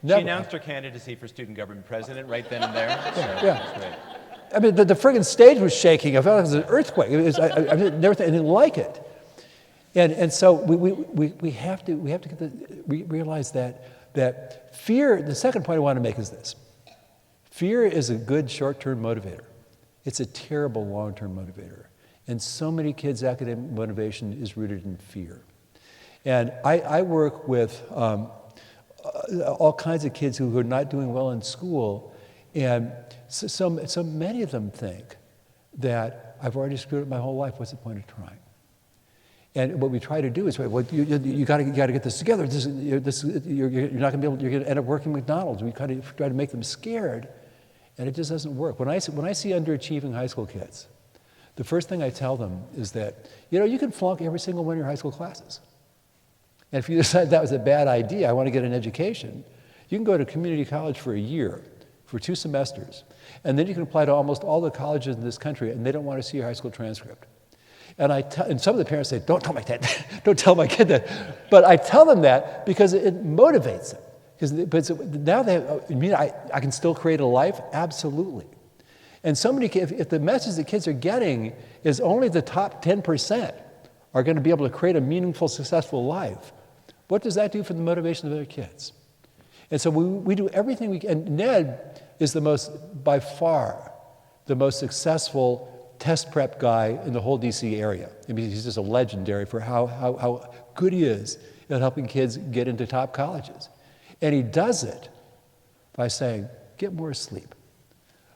She announced her candidacy for student government president right then and there. Yeah. Great. I mean, the friggin' stage was shaking. I felt like it was an earthquake. I never thought anything like it. And so we have to realize that fear. The second point I want to make is this: fear is a good short-term motivator. It's a terrible long-term motivator. And so many kids' academic motivation is rooted in fear. And I work with all kinds of kids who are not doing well in school, and so many of them think that I've already screwed up my whole life. What's the point of trying? And what we try to do is, well, you got to get this together. You're not going to be able. You're going to end up working at McDonald's. We try to make them scared, and it just doesn't work. When I see underachieving high school kids, the first thing I tell them is that you can flunk every single one of your high school classes. And if you decide that was a bad idea, I want to get an education, you can go to community college for a year, for 2 semesters, and then you can apply to almost all the colleges in this country, and they don't want to see your high school transcript. And some of the parents say, don't tell my kid, don't tell my kid that. But I tell them that because it motivates them. Because now I can still create a life? Absolutely. And so many kids, if the message that kids are getting is only the top 10% are going to be able to create a meaningful, successful life, what does that do for the motivation of other kids? And so we do everything we can. And Ned is by far, the most successful test prep guy in the whole DC area. I mean, he's just a legendary for how good he is at helping kids get into top colleges. And he does it by saying, get more sleep.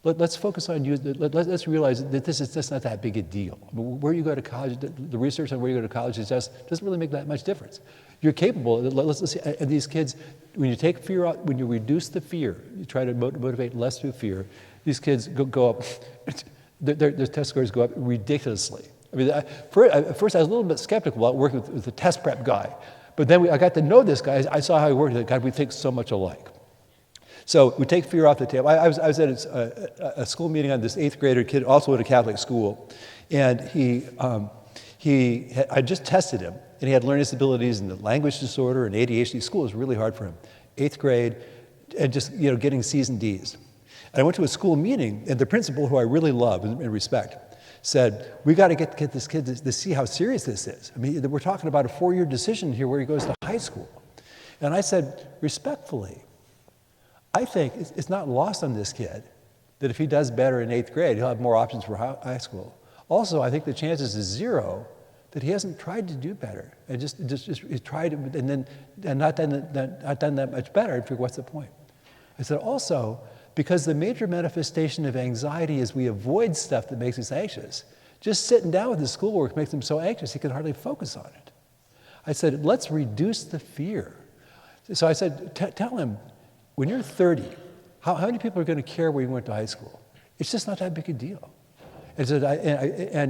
Let's focus on you. Let's realize that this is just not that big a deal. I mean, where you go to college, the research on where you go to college doesn't really make that much difference. You're capable. Let's see, and these kids, when you take fear out, when you reduce the fear, you try to motivate less through fear. These kids go up. Their test scores go up ridiculously. I mean, at first I was a little bit skeptical about working with the test prep guy, but then I got to know this guy. I saw how he worked. God, we think so much alike. So we take fear off the table. I was at a school meeting on this 8th grader kid, also at a Catholic school, and I just tested him, and he had learning disabilities and language disorder and ADHD. School was really hard for him. 8th grade, and just getting C's and D's. And I went to a school meeting, and the principal, who I really love and respect, said, we got to get this kid to see how serious this is. I mean, we're talking about a 4-year decision here where he goes to high school. And I said, respectfully, I think it's not lost on this kid that if he does better in 8th grade, he'll have more options for high school. Also, I think the chances is 0 that he hasn't tried to do better and just tried and not done that much better. I figure, what's the point? I said, also, because the major manifestation of anxiety is we avoid stuff that makes us anxious. Just sitting down with his schoolwork makes him so anxious he can hardly focus on it. I said, let's reduce the fear. So I said, tell him, when you're 30, how many people are going to care where you went to high school? It's just not that big a deal. And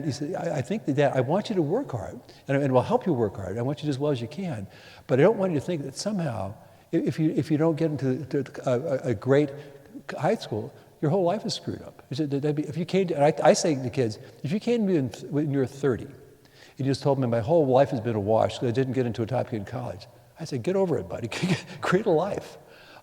he said, I think that I want you to work hard, and we'll help you work hard. I want you to do as well as you can, but I don't want you to think that somehow, if you don't get into a great high school, your whole life is screwed up. If you came to, I say to kids, if you came to me when you're 30, and you just told me my whole life has been a wash because I didn't get into a top kid in college, I say, get over it, buddy. Create a life.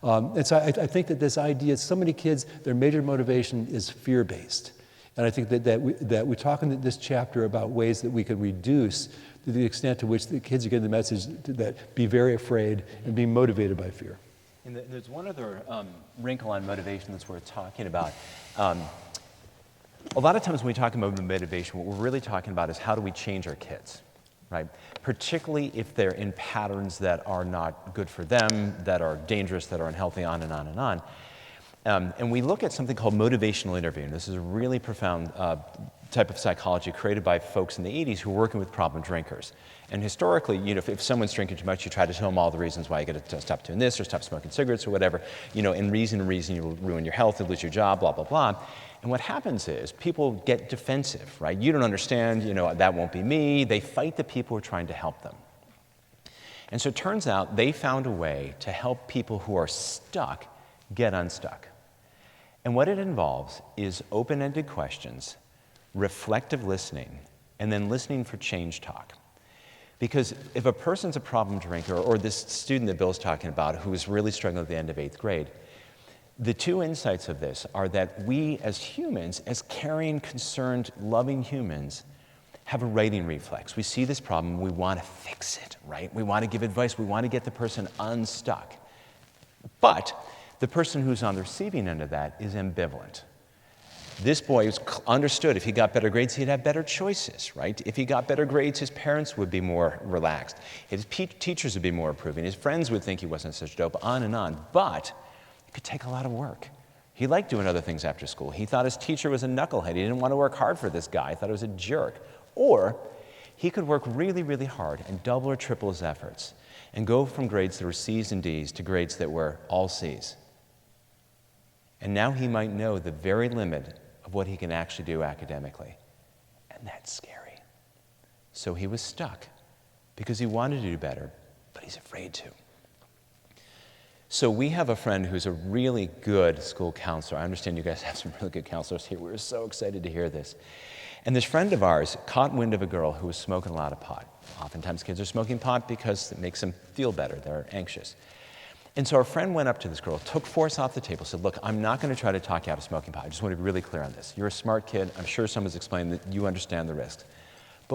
And so I think that this idea, so many kids, their major motivation is fear-based. And I think that we talk in this chapter about ways that we can reduce to the extent to which the kids are getting the message that be very afraid and be motivated by fear. And there's one other wrinkle on motivation that's worth talking about. A lot of times when we talk about motivation, what we're really talking about is how do we change our kids, right? Particularly if they're in patterns that are not good for them, that are dangerous, that are unhealthy, on and on and on. And we look at something called motivational interviewing. This is a really profound type of psychology created by folks in the 80s who were working with problem drinkers. And historically, if someone's drinking too much, you try to tell them all the reasons why you got to stop doing this or stop smoking cigarettes or whatever. And reason you'll ruin your health, you'll lose your job, blah, blah, blah. And what happens is people get defensive, right? You don't understand, that won't be me. They fight the people who are trying to help them. And so it turns out they found a way to help people who are stuck get unstuck. And what it involves is open-ended questions, reflective listening, and then listening for change talk. Because if a person's a problem drinker, or this student that Bill's talking about who is really struggling at the end of 8th grade, the two insights of this are that we as humans, as caring, concerned, loving humans, have a righting reflex. We see this problem, we want to fix it, right? We want to give advice, we want to get the person unstuck. But the person who's on the receiving end of that is ambivalent. This boy understood if he got better grades, he'd have better choices, right? If he got better grades, his parents would be more relaxed. His teachers would be more approving. His friends would think he wasn't such dope, on and on. But it could take a lot of work. He liked doing other things after school. He thought his teacher was a knucklehead. He didn't want to work hard for this guy. He thought he was a jerk. Or he could work really, really hard and double or triple his efforts and go from grades that were C's and D's to grades that were all C's. And now he might know the very limit of what he can actually do academically. And that's scary. So he was stuck because he wanted to do better, but he's afraid to. So we have a friend who's a really good school counselor. I understand you guys have some really good counselors here. We're so excited to hear this. And this friend of ours caught wind of a girl who was smoking a lot of pot. Oftentimes kids are smoking pot because it makes them feel better. They're anxious. And so our friend went up to this girl, took force off the table, said, look, I'm not going to try to talk you out of smoking pot. I just want to be really clear on this. You're a smart kid. I'm sure someone's explained that you understand the risks.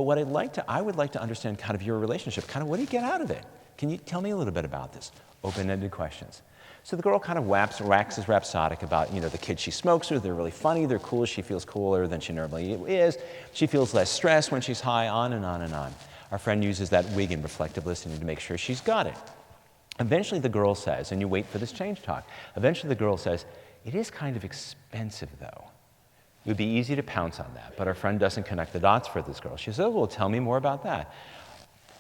But I would like to understand kind of your relationship. Kind of what do you get out of it? Can you tell me a little bit about this? Open-ended questions. So the girl kind of waxes rhapsodic about, the kids she smokes with. They're really funny. They're cool. She feels cooler than she normally is. She feels less stressed when she's high, on and on and on. Our friend uses that wig in reflective listening to make sure she's got it. Eventually the girl says, and you wait for this change talk, eventually the girl says, it is kind of expensive though. It would be easy to pounce on that, but our friend doesn't connect the dots for this girl. She says, well, tell me more about that.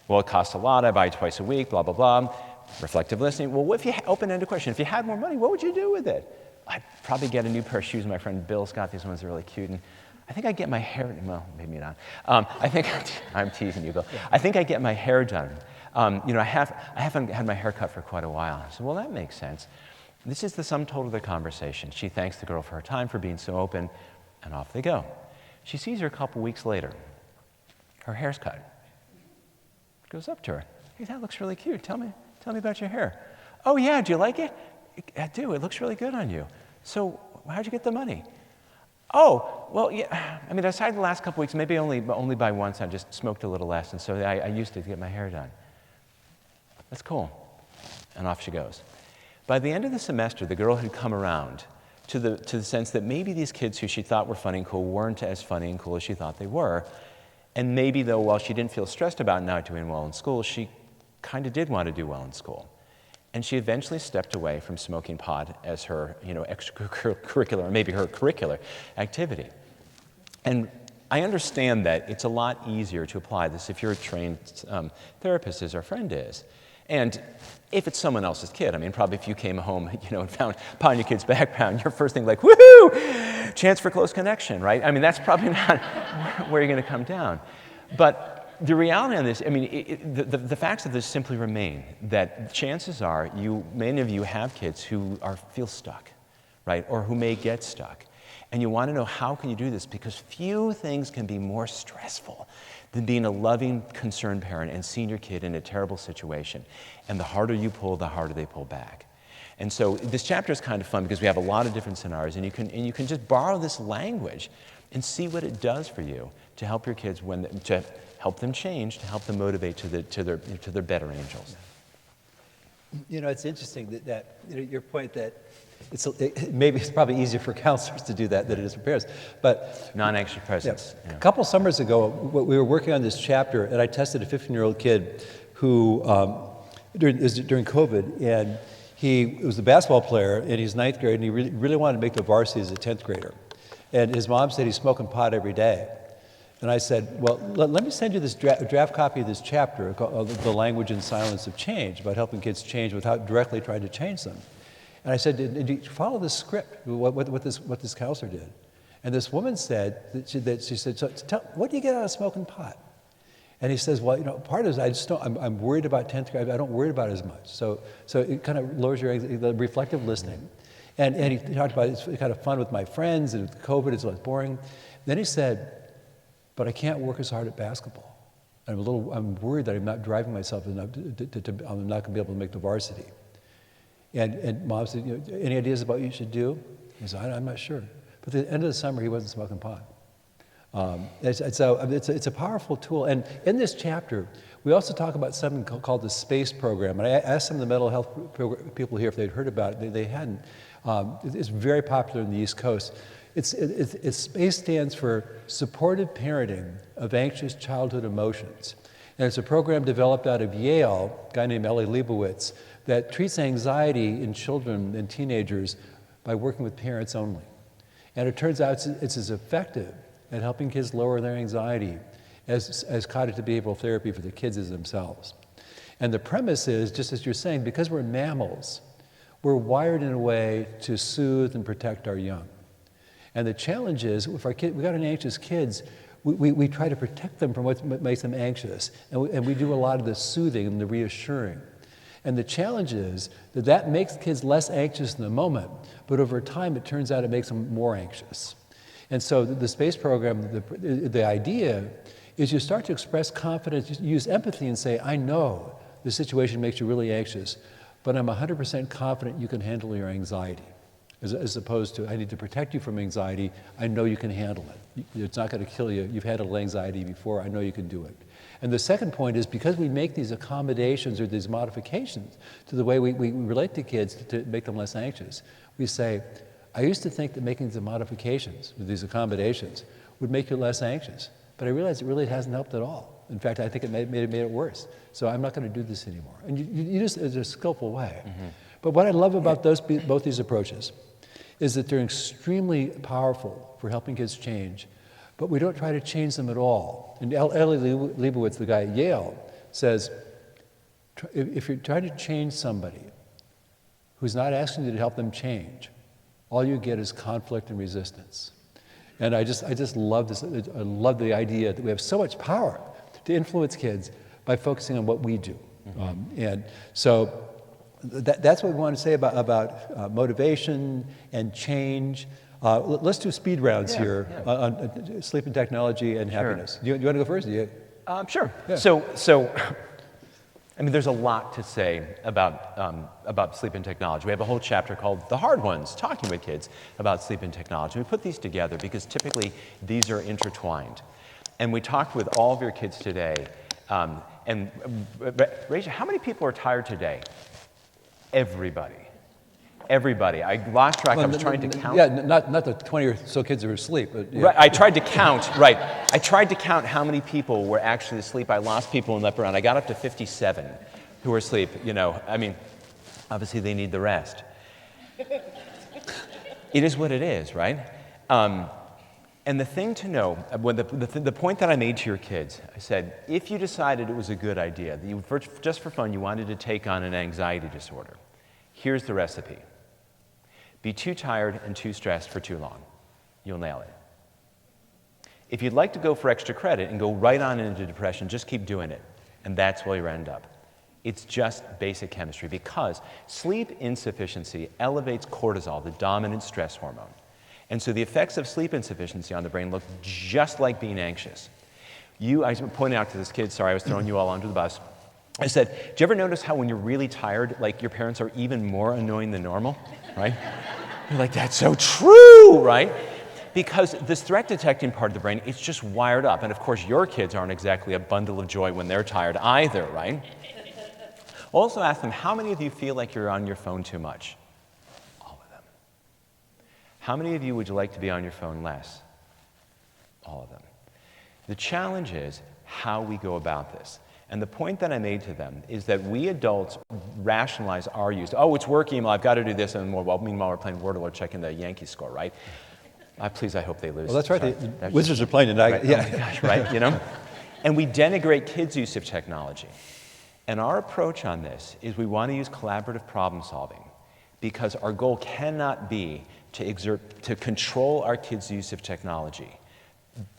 Well, it costs a lot. I buy it twice a week, blah, blah, blah. Reflective listening. Well, what if you open-ended question? If you had more money, what would you do with it? I'd probably get a new pair of shoes. My friend Bill's got these ones. They're really cute. And I think I'd get my hair, well, maybe not. I think, I'm teasing you, Bill. I think I'd get my hair done. I haven't had my hair cut for quite a while. I said, well, that makes sense. This is the sum total of the conversation. She thanks the girl for her time, for being so open, and off they go. She sees her a couple weeks later. Her hair's cut. Goes up to her. Hey, that looks really cute. Tell me about your hair. Oh, yeah, do you like it? I do. It looks really good on you. So how'd you get the money? Oh, well, yeah. I mean, aside the last couple weeks, maybe only by once, I just smoked a little less, and so I used it to get my hair done. That's cool. And off she goes. By the end of the semester, the girl had come around to the sense that maybe these kids who she thought were funny and cool weren't as funny and cool as she thought they were. And maybe, though, while she didn't feel stressed about not doing well in school, she kind of did want to do well in school. And she eventually stepped away from smoking pot as her, extracurricular, or maybe her curricular activity. And I understand that it's a lot easier to apply this if you're a trained therapist, as our friend is. And if it's someone else's kid, I mean, probably if you came home, and found pot in your kid's background, your first thing like, woohoo, chance for close connection, right? I mean, that's probably not where you're going to come down. But the reality on this, I mean, the facts of this simply remain that chances are many of you have kids who feel stuck, right? Or who may get stuck. And you want to know how can you do this, because few things can be more stressful than being a loving, concerned parent and seeing your kid in a terrible situation. And the harder you pull, the harder they pull back. And so this chapter is kind of fun because we have a lot of different scenarios, and you can just borrow this language and see what it does for you to help your kids to help them change, to help them motivate to their better angels. It's interesting that your point that maybe it's probably easier for counselors to do that than it is for parents. But non-anxious presence. Yeah. A couple summers ago, we were working on this chapter, and I tested a 15-year-old kid who, during COVID, and he was a basketball player, and he's ninth grade, and he really wanted to make the varsity as a 10th grader. And his mom said he's smoking pot every day. And I said, well, let me send you this draft copy of this chapter called The Language and Silence of Change, about helping kids change without directly trying to change them. And I said, did you follow the script, what this counselor did? And this woman said, she said, so what do you get out of smoking pot? And he says, well, part of it is I just don't, I'm worried about 10th grade, I don't worry about it as much. So it kind of lowers your anxiety, the reflective listening. And he talked about it's kind of fun with my friends, and with COVID, it's less boring. Then he said, but I can't work as hard at basketball. I'm worried that I'm not driving myself enough I'm not going to be able to make the varsity. And Mom said, any ideas about what you should do? He said, I'm not sure. But at the end of the summer, he wasn't smoking pot. It's a powerful tool. And in this chapter, we also talk about something called the SPACE program. And I asked some of the mental health people here if they'd heard about it. They hadn't. It's very popular in the East Coast. SPACE stands for Supported Parenting of Anxious Childhood Emotions. And it's a program developed out of Yale, a guy named Ellie Leibowitz, that treats anxiety in children and teenagers by working with parents only. And it turns out it's as effective at helping kids lower their anxiety as cognitive behavioral therapy for the kids as themselves. And the premise is, just as you're saying, because we're mammals, we're wired in a way to soothe and protect our young. And the challenge is, if we got an anxious kids, we try to protect them from what makes them anxious. And we do a lot of the soothing and the reassuring. And the challenge is that makes kids less anxious in the moment, but over time it turns out it makes them more anxious. And so the SPACE program, the idea is you start to express confidence, you use empathy and say, I know the situation makes you really anxious, but I'm 100% confident you can handle your anxiety. as opposed to, I need to protect you from anxiety, I know you can handle it. It's not going to kill you. You've handled anxiety before, I know you can do it. And the second point is because we make these accommodations or these modifications to the way we relate to kids to make them less anxious, we say, I used to think that making the modifications, these accommodations, would make you less anxious. But I realized it really hasn't helped at all. In fact, I think it made it worse. So I'm not going to do this anymore. And you just, it's a skillful way. Mm-hmm. But what I love about both these approaches is that they're extremely powerful for helping kids change, but we don't try to change them at all. And Ellie Leibowitz, the guy at Yale, says, if you're trying to change somebody who's not asking you to help them change, all you get is conflict and resistance. And I just love this. I love the idea that we have so much power to influence kids by focusing on what we do. Mm-hmm. And so that's what we want to say about motivation and change. Let's do speed rounds here on sleep and technology and happiness. Do you want to go first? Sure. Yeah. So, I mean, there's a lot to say about sleep and technology. We have a whole chapter called The Hard Ones, talking with kids about sleep and technology. We put these together because typically these are intertwined. And we talked with all of your kids today. And Rachel, how many people are tired today? Everybody. Everybody. I lost track. I was trying to count. Yeah, not the 20 or so kids who are asleep. But yeah. Right, I tried to count, right. I tried to count how many people were actually asleep. I lost people in that round. I got up to 57 who were asleep. You know, I mean, obviously they need the rest. It is what it is, right? And the thing to know, when the point that I made to your kids, I said, if you decided it was a good idea, that you, just for fun, you wanted to take on an anxiety disorder, here's the recipe. Be too tired and too stressed for too long. You'll nail it. If you'd like to go for extra credit and go right on into depression, just keep doing it. And that's where you end up. It's just basic chemistry because sleep insufficiency elevates cortisol, the dominant stress hormone. And so the effects of sleep insufficiency on the brain look just like being anxious. I was pointing out to this kid, sorry, I was throwing you all under the bus. I said, do you ever notice how when you're really tired, like your parents are even more annoying than normal, right? You're like, that's so true, right? Because this threat detecting part of the brain, it's just wired up. And of course, your kids aren't exactly a bundle of joy when they're tired either, right? Also ask them, how many of you feel like you're on your phone too much? All of them. How many of you would you like to be on your phone less? All of them. The challenge is how we go about this. And the point that I made to them is that we adults rationalize our use. Oh, it's work email, I've got to do this, and meanwhile we're playing Wordle or checking the Yankees score, right? Please, I hope they lose. Well, that's right. The Wizards are playing tonight. Right? Yeah. Oh my gosh, right? You know? And we denigrate kids' use of technology. And our approach on this is we want to use collaborative problem solving because our goal cannot be to control our kids' use of technology.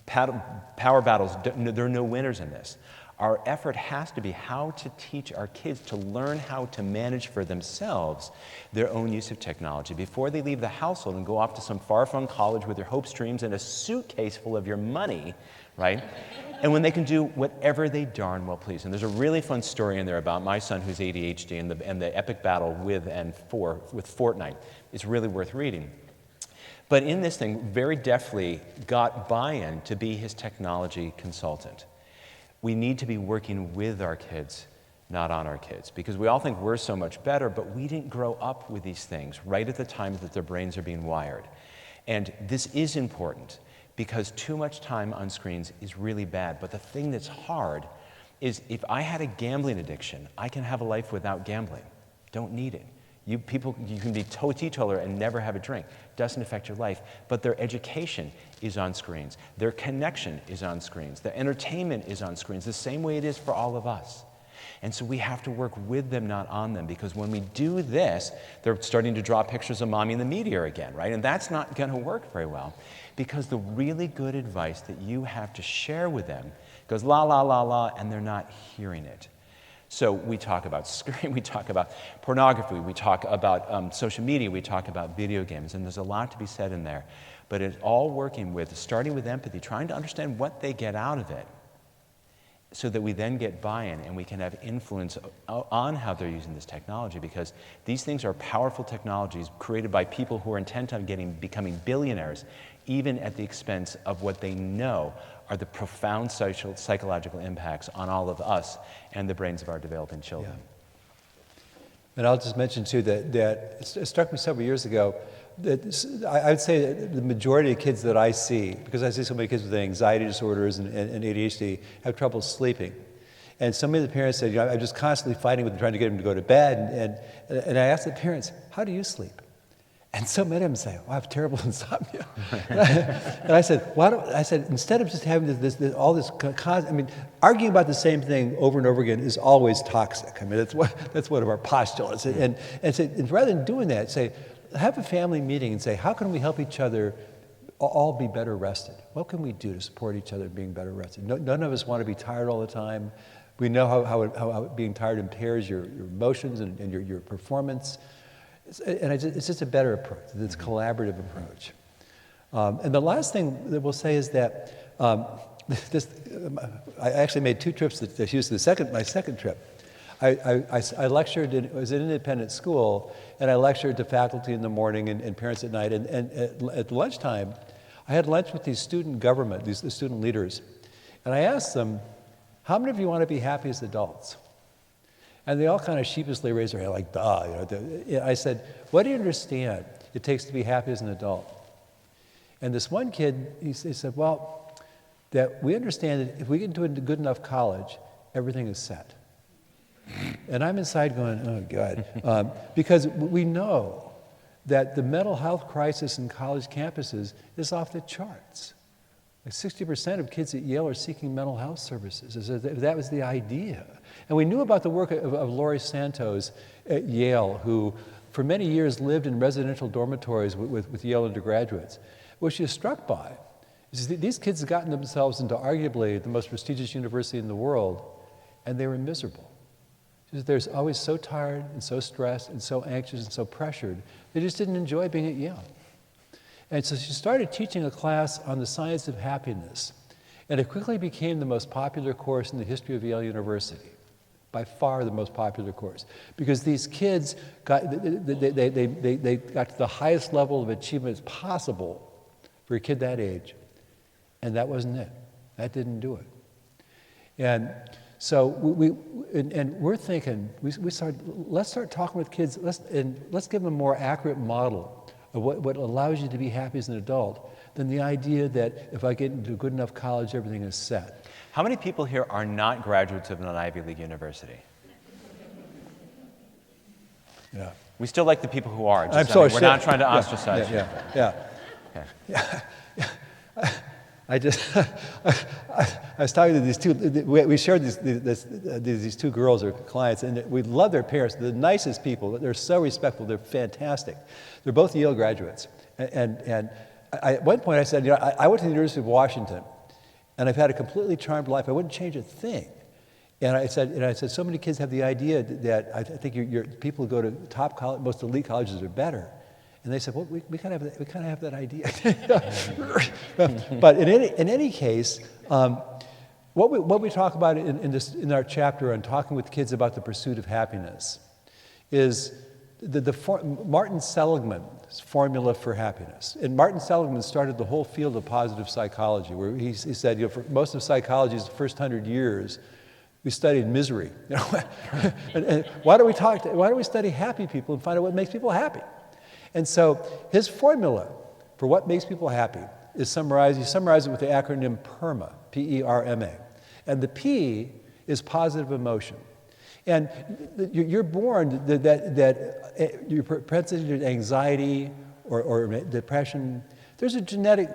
Power battles, there are no winners in this. Our effort has to be how to teach our kids to learn how to manage for themselves their own use of technology before they leave the household and go off to some far-flung college with their hopes, dreams, and a suitcase full of your money, right? And when they can do whatever they darn well please. And there's a really fun story in there about my son who's ADHD and the epic battle with Fortnite. It's really worth reading. But in this thing, very deftly got buy-in to be his technology consultant. We need to be working with our kids, not on our kids, because we all think we're so much better, but we didn't grow up with these things right at the time that their brains are being wired. And this is important because too much time on screens is really bad. But the thing that's hard is if I had a gambling addiction, I can have a life without gambling. Don't need it. You can be teetotaler and never have a drink. Doesn't affect your life. But their education is on screens. Their connection is on screens. Their entertainment is on screens, the same way it is for all of us. And so we have to work with them, not on them, because when we do this, they're starting to draw pictures of mommy in the meteor again, right? And that's not going to work very well, because the really good advice that you have to share with them goes la, la, la, la, and they're not hearing it. So we talk about screen, we talk about pornography, we talk about social media, we talk about video games, and there's a lot to be said in there. But it's all working with, starting with empathy, trying to understand what they get out of it, so that we then get buy-in and we can have influence on how they're using this technology, because these things are powerful technologies created by people who are intent on becoming billionaires, even at the expense of what they know are the profound psychological impacts on all of us and the brains of our developing children. Yeah. And I'll just mention too that it struck me several years ago that I would say that the majority of kids that I see, because I see so many kids with anxiety disorders and ADHD, have trouble sleeping. And so many of the parents said, I'm just constantly fighting with them, trying to get them to go to bed. And I asked the parents, how do you sleep? And so many of them say, I have terrible insomnia. And I said, instead of just having arguing about the same thing over and over again is always toxic. I mean, that's one of our postulates. And rather than doing that, say, have a family meeting and say, how can we help each other all be better rested? What can we do to support each other in being better rested? None of us want to be tired all the time. We know how being tired impairs your emotions and your performance. And it's just a better approach, this collaborative approach. And the last thing that we'll say is that I actually made 2 trips to Houston. My second trip, I lectured, it was an independent school, and I lectured to faculty in the morning and parents at night. And at lunchtime, I had lunch with these student leaders. And I asked them, how many of you want to be happy as adults? And they all kind of sheepishly raised their hand, like, duh. I said, what do you understand it takes to be happy as an adult? And this one kid, he said, well, that we understand that if we get into a good enough college, everything is set. And I'm inside going, oh, God. Because we know that the mental health crisis in college campuses is off the charts. Like 60% of kids at Yale are seeking mental health services. That was the idea. And we knew about the work of Laurie Santos at Yale, who for many years lived in residential dormitories with Yale undergraduates. What she was struck by is that these kids had gotten themselves into arguably the most prestigious university in the world, and they were miserable. She said they're always so tired and so stressed and so anxious and so pressured, they just didn't enjoy being at Yale. And so she started teaching a class on the science of happiness, and it quickly became the most popular course in the history of Yale University, by far the most popular course, because these kids got they got to the highest level of achievement possible for a kid that age, and that wasn't it. That didn't do it. And so we're thinking let's start talking with kids. Let's give them a more accurate model of what allows you to be happy as an adult than the idea that if I get into a good enough college, everything is set. How many people here are not graduates of an Ivy League university? Yeah. We still like the people who are. We're not trying to ostracize you. Yeah. I was talking to these two. We shared these 2 girls or clients, and we love their parents. They're the nicest people. They're so respectful. They're fantastic. They're both Yale graduates. And at one point I said, I went to the University of Washington, and I've had a completely charmed life. I wouldn't change a thing. And I said, so many kids have the idea that I think your people who go to top college, most elite colleges are better. And they said, well, we kind of have that idea. But in any case, what we talk about in our chapter on talking with kids about the pursuit of happiness is Martin Seligman's formula for happiness. And Martin Seligman started the whole field of positive psychology, where he said, for most of psychology's first 100 years, we studied misery. And why don't we study happy people and find out what makes people happy? And so his formula for what makes people happy is you summarize it with the acronym PERMA, P-E-R-M-A. And the P is positive emotion. And you're born that your propensity to anxiety or depression, there's a genetic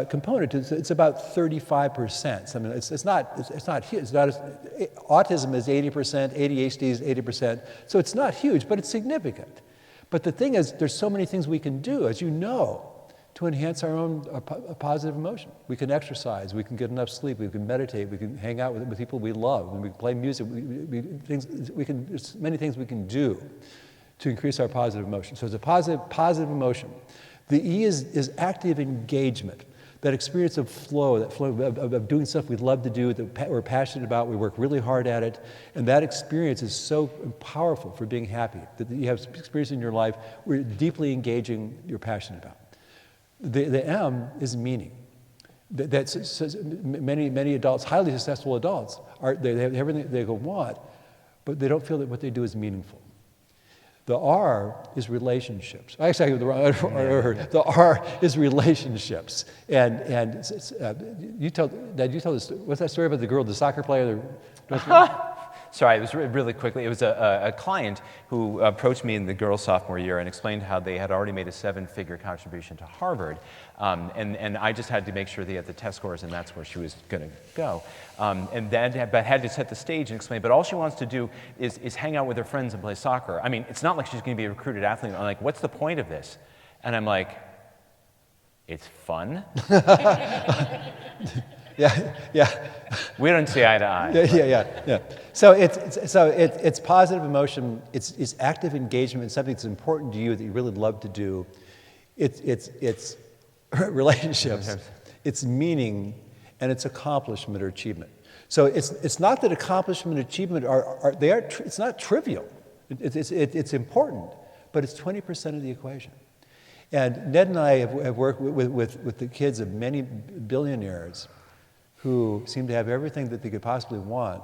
component. It's about 35%. I mean, it's not huge. Autism is 80%, ADHD is 80%. So it's not huge, but it's significant. But the thing is, there's so many things we can do, as you know, to enhance our own positive emotion. We can exercise, we can get enough sleep, we can meditate, we can hang out with people we love, and we can play music. There's many things we can do to increase our positive emotion. So it's a positive emotion. The E is active engagement. that experience of flow, that flow of doing stuff we love to do, that we're passionate about, we work really hard at it, and that experience is so powerful for being happy, that you have experience in your life where you're deeply engaging you're passionate about. The M is meaning. Many adults, highly successful adults, they have everything they want, but they don't feel that what they do is meaningful. The R is relationships. Actually, I have the wrong word. The R is relationships. And Ned, you tell this. What's that story about the girl, the soccer player? Sorry, it was really quickly. It was a client who approached me in the girls' sophomore year and explained how they had already made a 7-figure contribution to Harvard. And I just had to make sure they had the test scores, and that's where she was going to go. But had to set the stage and explain, but all she wants to do is hang out with her friends and play soccer. I mean, it's not like she's going to be a recruited athlete. I'm like, what's the point of this? And I'm like, it's fun. Yeah. We don't see eye to eye. Yeah. So it's positive emotion. It's active engagement in something that's important to you that you really love to do. It's relationships. It's meaning, and it's accomplishment or achievement. So it's not that accomplishment and achievement it's not trivial. It's important, but it's 20% of the equation. And Ned and I have worked with the kids of many billionaires who seem to have everything that they could possibly want,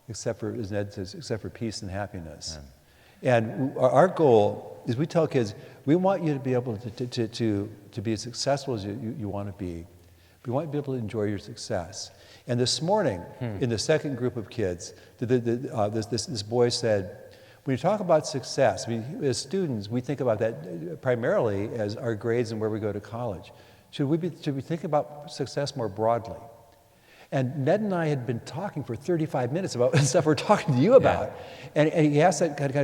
except for, as Ned says, except for peace and happiness. Yeah. And our goal is we tell kids, we want you to be able to be as successful as you want to be. We want you to be able to enjoy your success. And this morning, in the second group of kids, this boy said, when you talk about success, as students, we think about that primarily as our grades and where we go to college. Should we think about success more broadly? And Ned and I had been talking for 35 minutes about stuff we're talking to you about. Yeah. And he asked that kind of,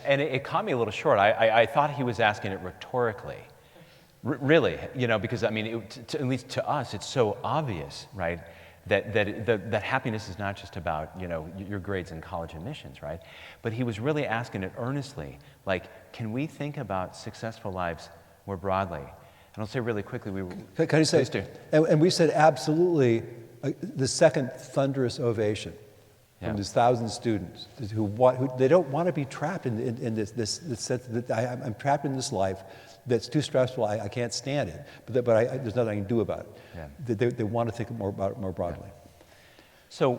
and it caught me a little short. I thought he was asking it rhetorically. Really, because I mean, at least to us, it's so obvious, right? That happiness is not just about, your grades and college admissions, right? But he was really asking it earnestly, like, can we think about successful lives more broadly? And I'll say really quickly, Can you say, and we said absolutely, the second thunderous ovation from these 1,000 students who they don't want to be trapped in this sense that I'm trapped in this life that's too stressful, I can't stand it, but there's nothing I can do about it. Yeah. They want to think more about it more broadly. Yeah. So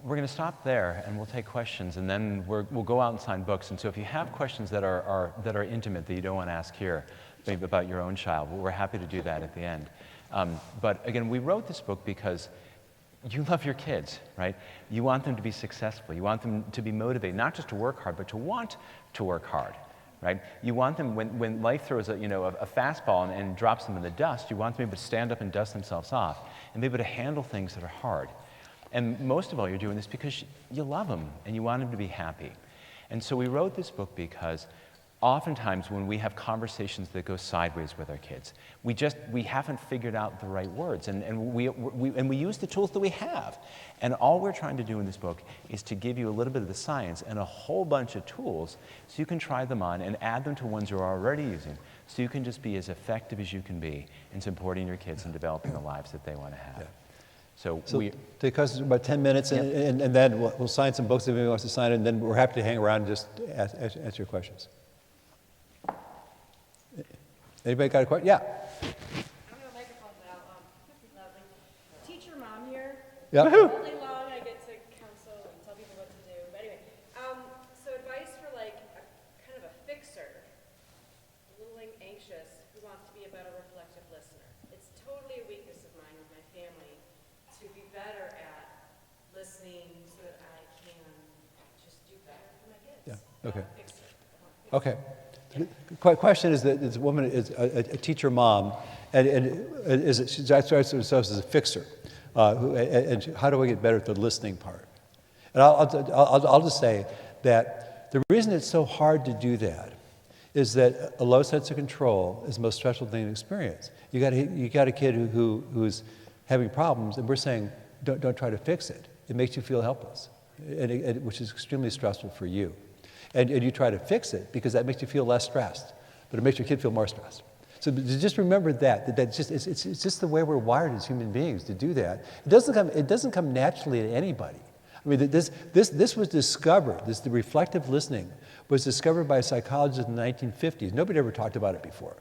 we're going to stop there, and we'll take questions, and then we'll go out and sign books. And so if you have questions that are intimate that you don't want to ask here, maybe about your own child, we're happy to do that at the end. But again, we wrote this book because you love your kids, right? You want them to be successful. You want them to be motivated, not just to work hard, but to want to work hard, right? You want them, when life throws a fastball and drops them in the dust, you want them to be able to stand up and dust themselves off and be able to handle things that are hard. And most of all, you're doing this because you love them and you want them to be happy. And so we wrote this book because oftentimes when we have conversations that go sideways with our kids, we haven't figured out the right words, and we use the tools that we have. And all we're trying to do in this book is to give you a little bit of the science and a whole bunch of tools so you can try them on and add them to ones you're already using, so you can just be as effective as you can be in supporting your kids and developing the lives that they want to have. Yeah. So we take us about 10 minutes, and then we'll sign some books if anyone wants to sign it, and then we're happy to hang around and just answer your questions. Anybody got a question? Yeah. I don't have a microphone now. Lovely. Teacher mom here. Yeah. All day long I get to counsel and tell people what to do. But anyway, so advice for like a kind of a fixer, a little anxious, who wants to be a better reflective listener. It's totally a weakness of mine with my family to be better at listening so that I can just do better for my kids. Yeah. Okay. Fixer. Okay. The question is that this woman is a teacher mom, and she describes herself as a fixer. And how do I get better at the listening part? And I'll just say that the reason it's so hard to do that is that a low sense of control is the most stressful thing to experience. You got a kid who's having problems, and we're saying, don't try to fix it. It makes you feel helpless, which is extremely stressful for you. And you try to fix it because that makes you feel less stressed, but it makes your kid feel more stressed. So just remember that just, it's just the way we're wired as human beings to do that. It doesn't come naturally to anybody. I mean, this was discovered, the reflective listening was discovered by a psychologist in the 1950s. Nobody ever talked about it before.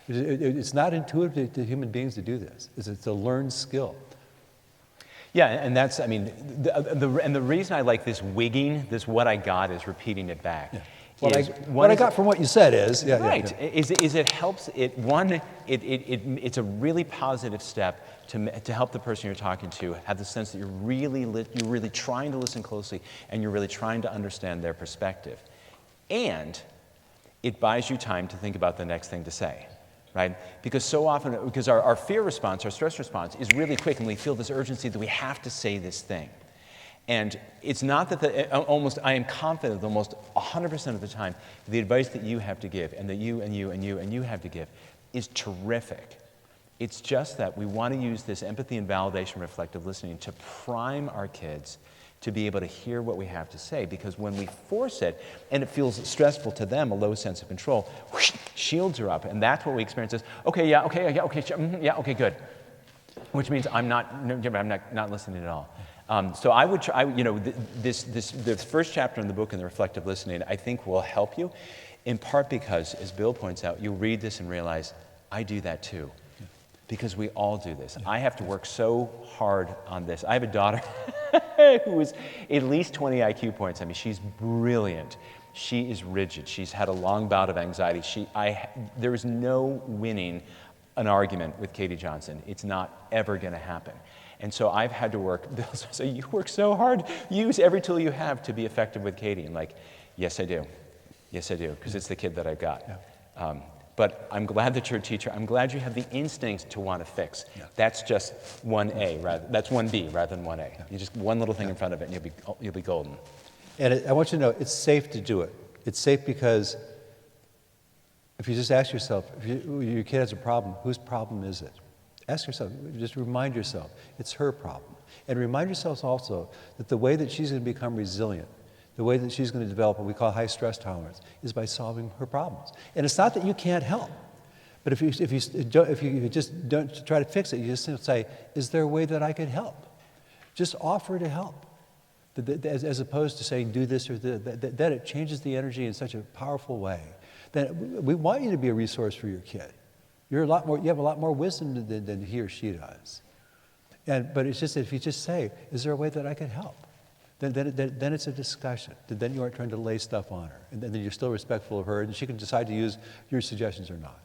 It's not intuitive to human beings to do this. It's a learned skill. Yeah, and that's, I mean, the reason I like this wigging, this what I got is repeating it back. Yeah. is What I got from what you said is, right, is it helps, it's a really positive step to help the person you're talking to have the sense that you're really trying to listen closely and you're really trying to understand their perspective. And it buys you time to think about the next thing to say. Right? Because so often, because our fear response, our stress response is really quick and we feel this urgency that we have to say this thing. And it's not that I am confident that almost 100% of the time, the advice that you have to give and that you have to give is terrific. It's just that we want to use this empathy and validation reflective listening to prime our kids to be able to hear what we have to say, because when we force it and it feels stressful to them, a low sense of control, whoosh, shields are up, and that's what we experience is, okay, good, which means I'm not listening at all. So I would try, this first chapter in the book in the reflective listening, I think will help you, in part because, as Bill points out, you'll read this and realize, I do that too. Because we all do this. I have to work so hard on this. I have a daughter who is at least 20 IQ points. I mean, she's brilliant. She is rigid. She's had a long bout of anxiety. There is no winning an argument with Katie Johnson. It's not ever going to happen. And so I've had to work. Bill says, so you work so hard. Use every tool you have to be effective with Katie. And like, yes, I do. Yes, I do, because it's the kid that I've got. Yeah. But I'm glad that you're a teacher. I'm glad you have the instincts to want to fix. Yeah. That's just 1A, that's 1B rather than 1A. Yeah. You just one little thing in front of it and you'll be golden. And I want you to know, it's safe to do it. It's safe because if you just ask yourself, if your kid has a problem, whose problem is it? Ask yourself, just remind yourself, it's her problem. And remind yourself also that the way that she's going to become resilient, the way that she's going to develop what we call high stress tolerance is by solving her problems. And it's not that you can't help, but if you just don't try to fix it, you just say, is there a way that I could help? Just offer to help, as opposed to saying do this or that. Then it changes the energy in such a powerful way. Then we want you to be a resource for your kid. You have a lot more wisdom than he or she does. But it's just if you just say, is there a way that I could help? Then it's a discussion. Then you aren't trying to lay stuff on her. And then you're still respectful of her, and she can decide to use your suggestions or not.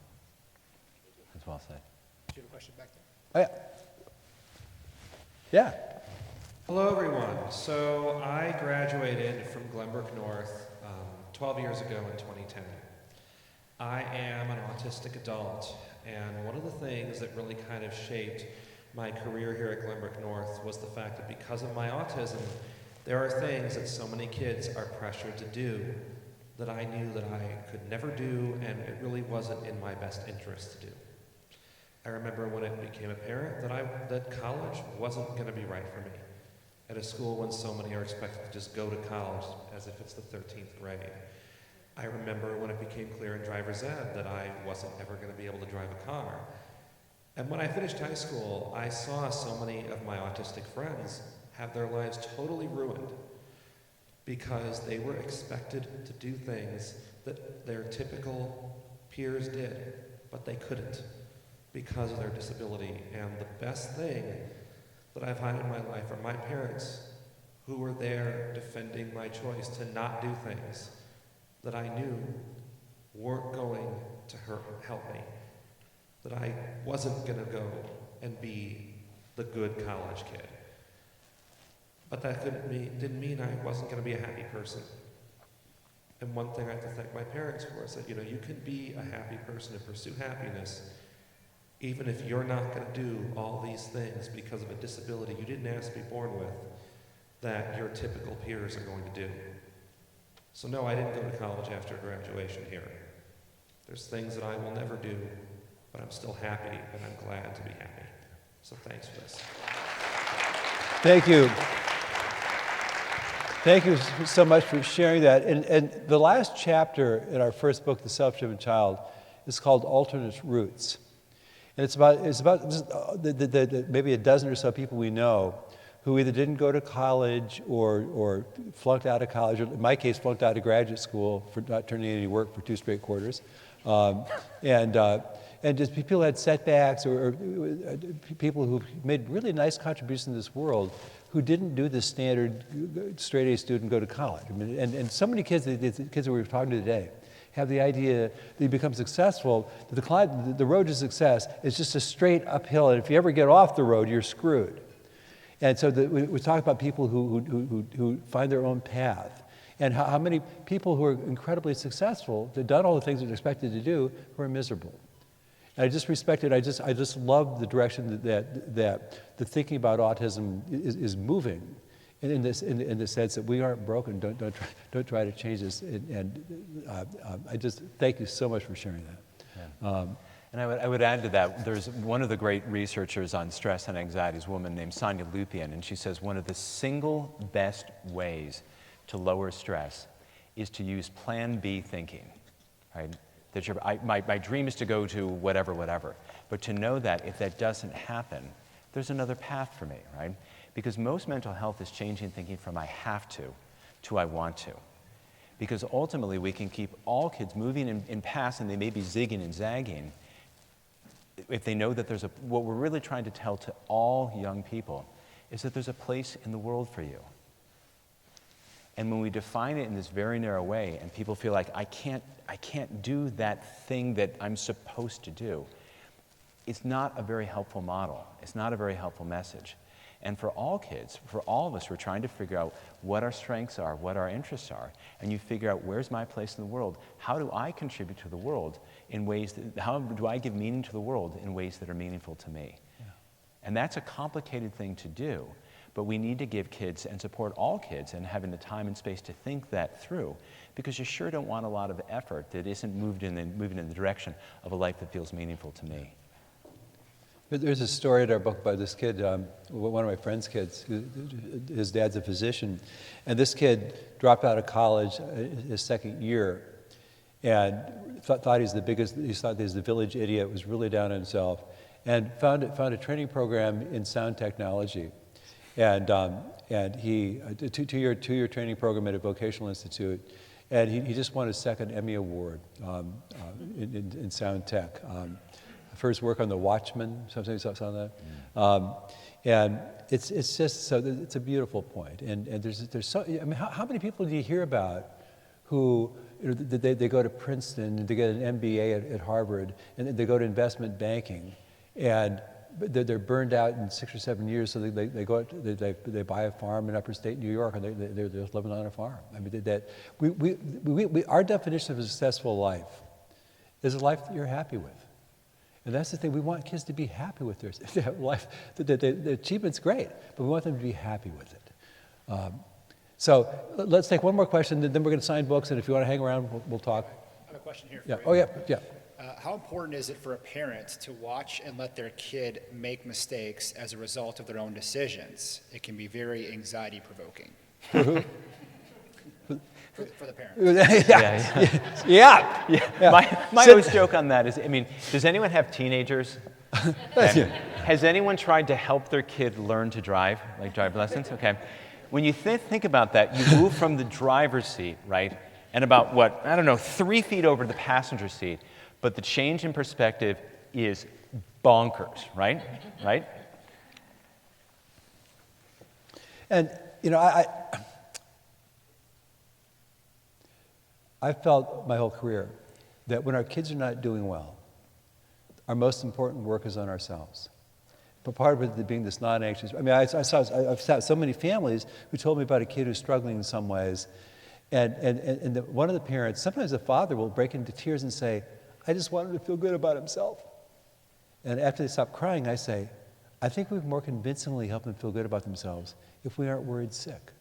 That's well said. Do you have a question back there? Oh, yeah. Hello, everyone. So I graduated from Glenbrook North 12 years ago in 2010. I am an autistic adult, and one of the things that really kind of shaped my career here at Glenbrook North was the fact that because of my autism, there are things that so many kids are pressured to do that I knew that I could never do, and it really wasn't in my best interest to do. I remember when it became apparent that college wasn't going to be right for me. At a school when so many are expected to just go to college as if it's the 13th grade. I remember when it became clear in driver's ed that I wasn't ever going to be able to drive a car. And when I finished high school, I saw so many of my autistic friends have their lives totally ruined because they were expected to do things that their typical peers did, but they couldn't because of their disability. And the best thing that I've had in my life are my parents who were there defending my choice to not do things that I knew weren't going to help me, that I wasn't going to go and be the good college kid. But that didn't mean I wasn't going to be a happy person. And one thing I have to thank my parents for is that, you can be a happy person and pursue happiness even if you're not going to do all these things because of a disability you didn't ask to be born with that your typical peers are going to do. So no, I didn't go to college after graduation here. There's things that I will never do, but I'm still happy and I'm glad to be happy. So thanks for this. Thank you. Thank you so much for sharing that. And the last chapter in our first book, The Self-Driven Child, It's called Alternate Routes. And it's about maybe a dozen or so people we know who either didn't go to college or flunked out of college, or in my case, flunked out of graduate school for not turning in any work for 2 straight quarters. And just people who had setbacks or people who made really nice contributions in this world who didn't do the standard straight A student go to college. I mean, and so many kids, the kids that we were talking to today, have the idea that you become successful, that the road to success is just a straight uphill, and if you ever get off the road, you're screwed. And so we talk about people who find their own path, and how many people who are incredibly successful, they've done all the things they're expected to do, who are miserable. And I just respect it. I just love the direction that the thinking about autism is moving, in the sense that we aren't broken. Don't try to change this. And I just thank you so much for sharing that. Yeah. And I would add to that, there's one of the great researchers on stress and anxiety is a woman named Sonia Lupian, and she says one of the single best ways to lower stress is to use Plan B thinking, right? That my dream is to go to whatever, but to know that if that doesn't happen, there's another path for me, right? Because most mental health is changing thinking from I have to I want to. Because ultimately we can keep all kids moving in paths, and they may be zigging and zagging, if they know that what we're really trying to tell to all young people is that there's a place in the world for you. And when we define it in this very narrow way, and people feel like I can't do that thing that I'm supposed to do, it's not a very helpful model. It's not a very helpful message. And for all kids, for all of us, we're trying to figure out what our strengths are, what our interests are, and you figure out where's my place in the world? How do I contribute to the world in ways how do I give meaning to the world in ways that are meaningful to me? Yeah. And that's a complicated thing to do, but we need to give kids and support all kids in having the time and space to think that through, because you sure don't want a lot of effort that isn't moving in the direction of a life that feels meaningful to me. There's a story in our book about this kid, one of my friend's kids, his dad's a physician, and this kid dropped out of college his second year and thought he's the biggest, he thought he was the village idiot, was really down on himself, and found a training program in sound technology. And he, a two-year training program at a vocational institute, and he just won his second Emmy Award in sound tech. First work on The Watchmen, something you saw that. And it's just so it's a beautiful point. And there's so, I mean, how many people do you hear about who they go to Princeton and they get an MBA at Harvard and they go to investment banking and they're burned out in 6 or 7 years, so they go out, they buy a farm in upstate New York and they're just living on a farm. I mean, our definition of a successful life is a life that you're happy with. And that's the thing, we want kids to be happy with their life. The achievement's great, but we want them to be happy with it. So let's take one more question, then we're going to sign books, and if you want to hang around, we'll talk. I have a question here for Yeah. you. Oh, yeah. How important is it for a parent to watch and let their kid make mistakes as a result of their own decisions? It can be very anxiety-provoking. For the parent. Yeah. My always joke on that is, I mean, does anyone have teenagers? Has anyone tried to help their kid learn to drive, like drive lessons? Okay. When you think about that, you move from the driver's seat, right, and about, 3 feet over to the passenger seat, but the change in perspective is bonkers, right? Right? And, I've felt my whole career that when our kids are not doing well, our most important work is on ourselves. But part of it being this non-anxious, I mean, I've sat so many families who told me about a kid who's struggling in some ways, and one of the parents, sometimes the father will break into tears and say, I just want him to feel good about himself. And after they stop crying, I say, I think we can more convincingly help them feel good about themselves if we aren't worried sick.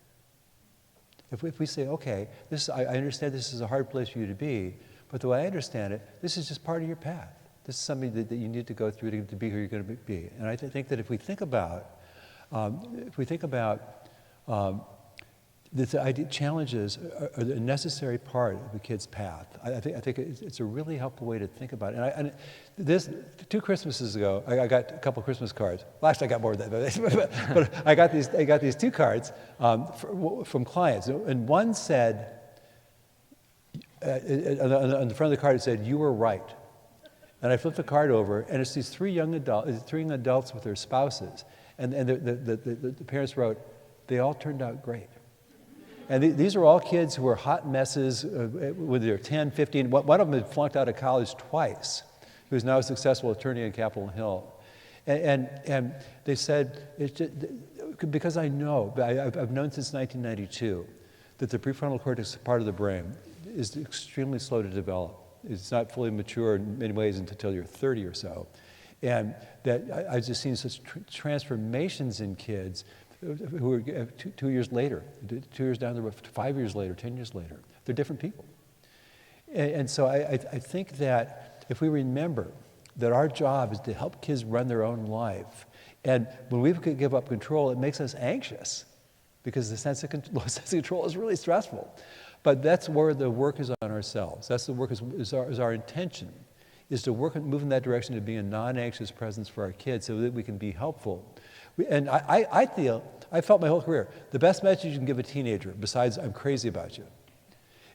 If we say, okay, I understand this is a hard place for you to be, but the way I understand it, this is just part of your path. This is something that you need to go through to be who you're going to be. And I think that if we think about challenges are a necessary part of a kid's path. I think it's a really helpful way to think about it. And this 2 Christmases ago, I got a couple Christmas cards. Well, actually, I got more than that, but I got these 2 cards from clients, and one said, on the front of the card, it said, "You were right." And I flipped the card over, and it's these 3 young adults with their spouses, and the parents wrote, "They all turned out great." And these are all kids who were hot messes when they were 10, 15. One of them had flunked out of college twice, who's now a successful attorney on Capitol Hill. And they said, because I know, I've known since 1992, that the prefrontal cortex part of the brain is extremely slow to develop. It's not fully mature in many ways until you're 30 or so. And that I've just seen such transformations in kids who are 2 years later, 2 years down the road, 5 years later, 10 years later. They're different people. And so I think that if we remember that our job is to help kids run their own life, and when we give up control, it makes us anxious because the sense of control is really stressful. But that's where the work is on ourselves. That's the work is our intention, is to move in that direction to be a non-anxious presence for our kids so that we can be helpful. And I felt my whole career, the best message you can give a teenager, besides "I'm crazy about you,"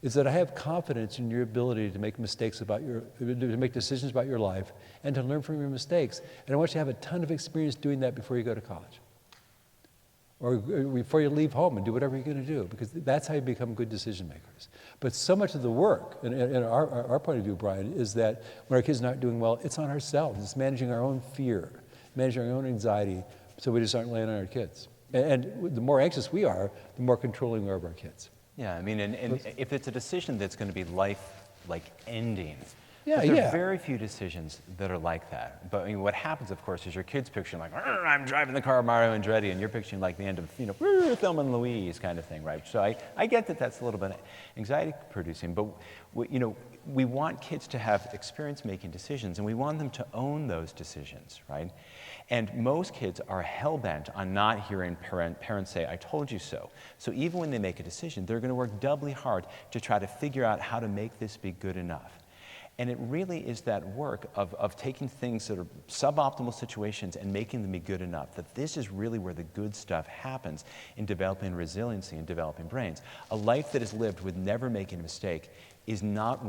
is that I have confidence in your ability to make to make decisions about your life and to learn from your mistakes. And I want you to have a ton of experience doing that before you go to college, or before you leave home and do whatever you're going to do, because that's how you become good decision makers. But so much of the work, in our point of view, Brian, is that when our kids are not doing well, it's on ourselves. It's managing our own fear, managing our own anxiety, so we just aren't laying on our kids. And the more anxious we are, the more controlling we are of our kids. Yeah, I mean, and if it's a decision that's going to be life-ending, Yeah, there are very few decisions that are like that. But I mean, what happens, of course, is your kid's picturing like, "I'm driving the car of Mario Andretti," and you're picturing like the end of, Thelma and Louise kind of thing, right? So I get that that's a little bit anxiety-producing, but we want kids to have experience making decisions, and we want them to own those decisions, right? And most kids are hell-bent on not hearing parents say, "I told you so." So even when they make a decision, they're going to work doubly hard to try to figure out how to make this be good enough. And it really is that work of taking things that are suboptimal situations and making them be good enough, that this is really where the good stuff happens in developing resiliency and developing brains. A life that is lived with never making a mistake is not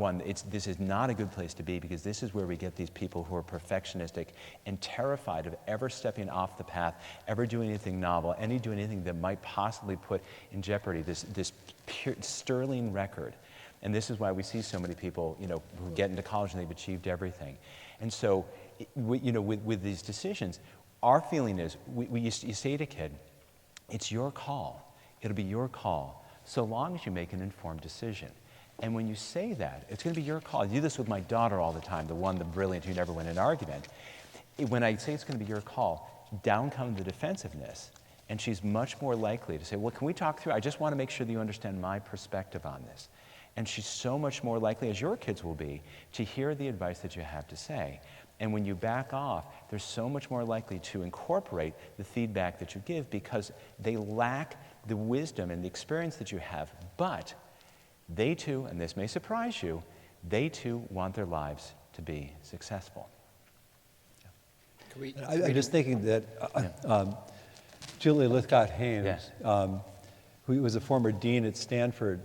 this is not a good place to be, because this is where we get these people who are perfectionistic and terrified of ever stepping off the path, ever doing anything novel, doing anything that might possibly put in jeopardy this pure, sterling record. And this is why we see so many people, who get into college and they've achieved everything. And so, with these decisions, our feeling is, you say to a kid, "It's your call. It'll be your call, so long as you make an informed decision." And when you say that, it's going to be your call. I do this with my daughter all the time, the brilliant who never win an argument. When I say it's going to be your call, down comes the defensiveness. And she's much more likely to say, "Well, can we talk through? I just want to make sure that you understand my perspective on this." And she's so much more likely, as your kids will be, to hear the advice that you have to say. And when you back off, they're so much more likely to incorporate the feedback that you give, because they lack the wisdom and the experience that you have. But they too, and this may surprise you, they too want their lives to be successful. I'm just thinking that Julia Lythcott-Haynes, who was a former dean at Stanford,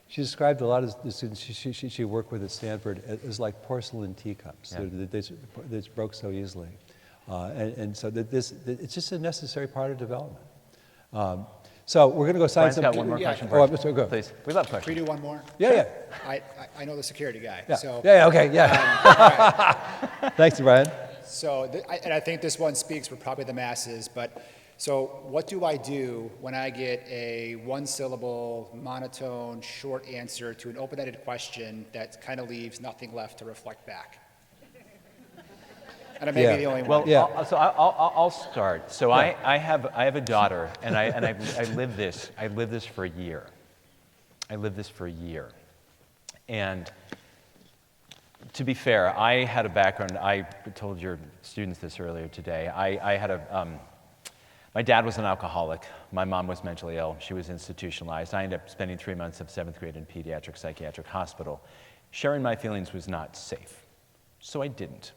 she described a lot of the students she worked with at Stanford as like porcelain teacups. They broke so easily. And so it's just a necessary part of development. So we're going to go sign Brian's some. got one more question for you. you. Go. Please. We love Can we questions. do one more? Yeah. I know the security guy. Yeah. So, Okay. Thanks, Brian. So, and I think this one speaks for probably the masses, but so what do I do when I get a one-syllable, monotone, short answer to an open-ended question that kind of leaves nothing left to reflect back? And I may be the only one. Well, so I'll start. So I have a daughter, and I live this for a year. And to be fair, I had a background. I told your students this earlier today. My dad was an alcoholic. My mom was mentally ill. She was institutionalized. I ended up spending 3 months of 7th grade in pediatric psychiatric hospital. Sharing my feelings was not safe, so I didn't.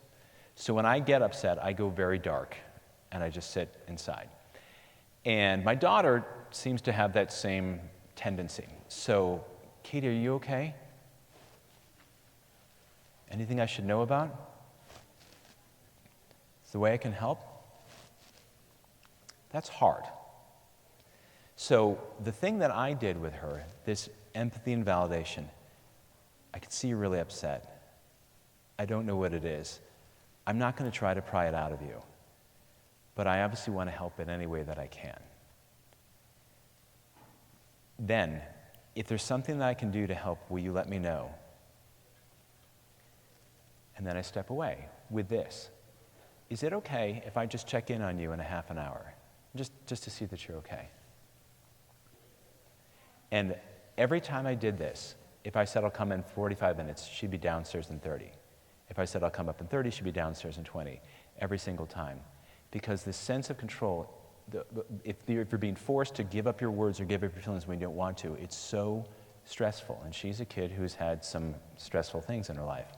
So when I get upset, I go very dark, and I just sit inside. And my daughter seems to have that same tendency. So, Katie, are you okay? Anything I should know about? Is there a way I can help? That's hard. So the thing that I did with her, this empathy and validation, I can see you're really upset. I don't know what it is. I'm not going to try to pry it out of you, but I obviously want to help in any way that I can. Then, if there's something that I can do to help, will you let me know? And then I step away with this. Is it okay if I just check in on you in a half an hour? Just to see that you're okay. And every time I did this, if I said I'll come in 45 minutes, she'd be downstairs in 30. If I said I'll come up in 30, she'd be downstairs in 20, every single time. Because this sense of control, if you're being forced to give up your words or give up your feelings when you don't want to, it's so stressful. And she's a kid who's had some stressful things in her life.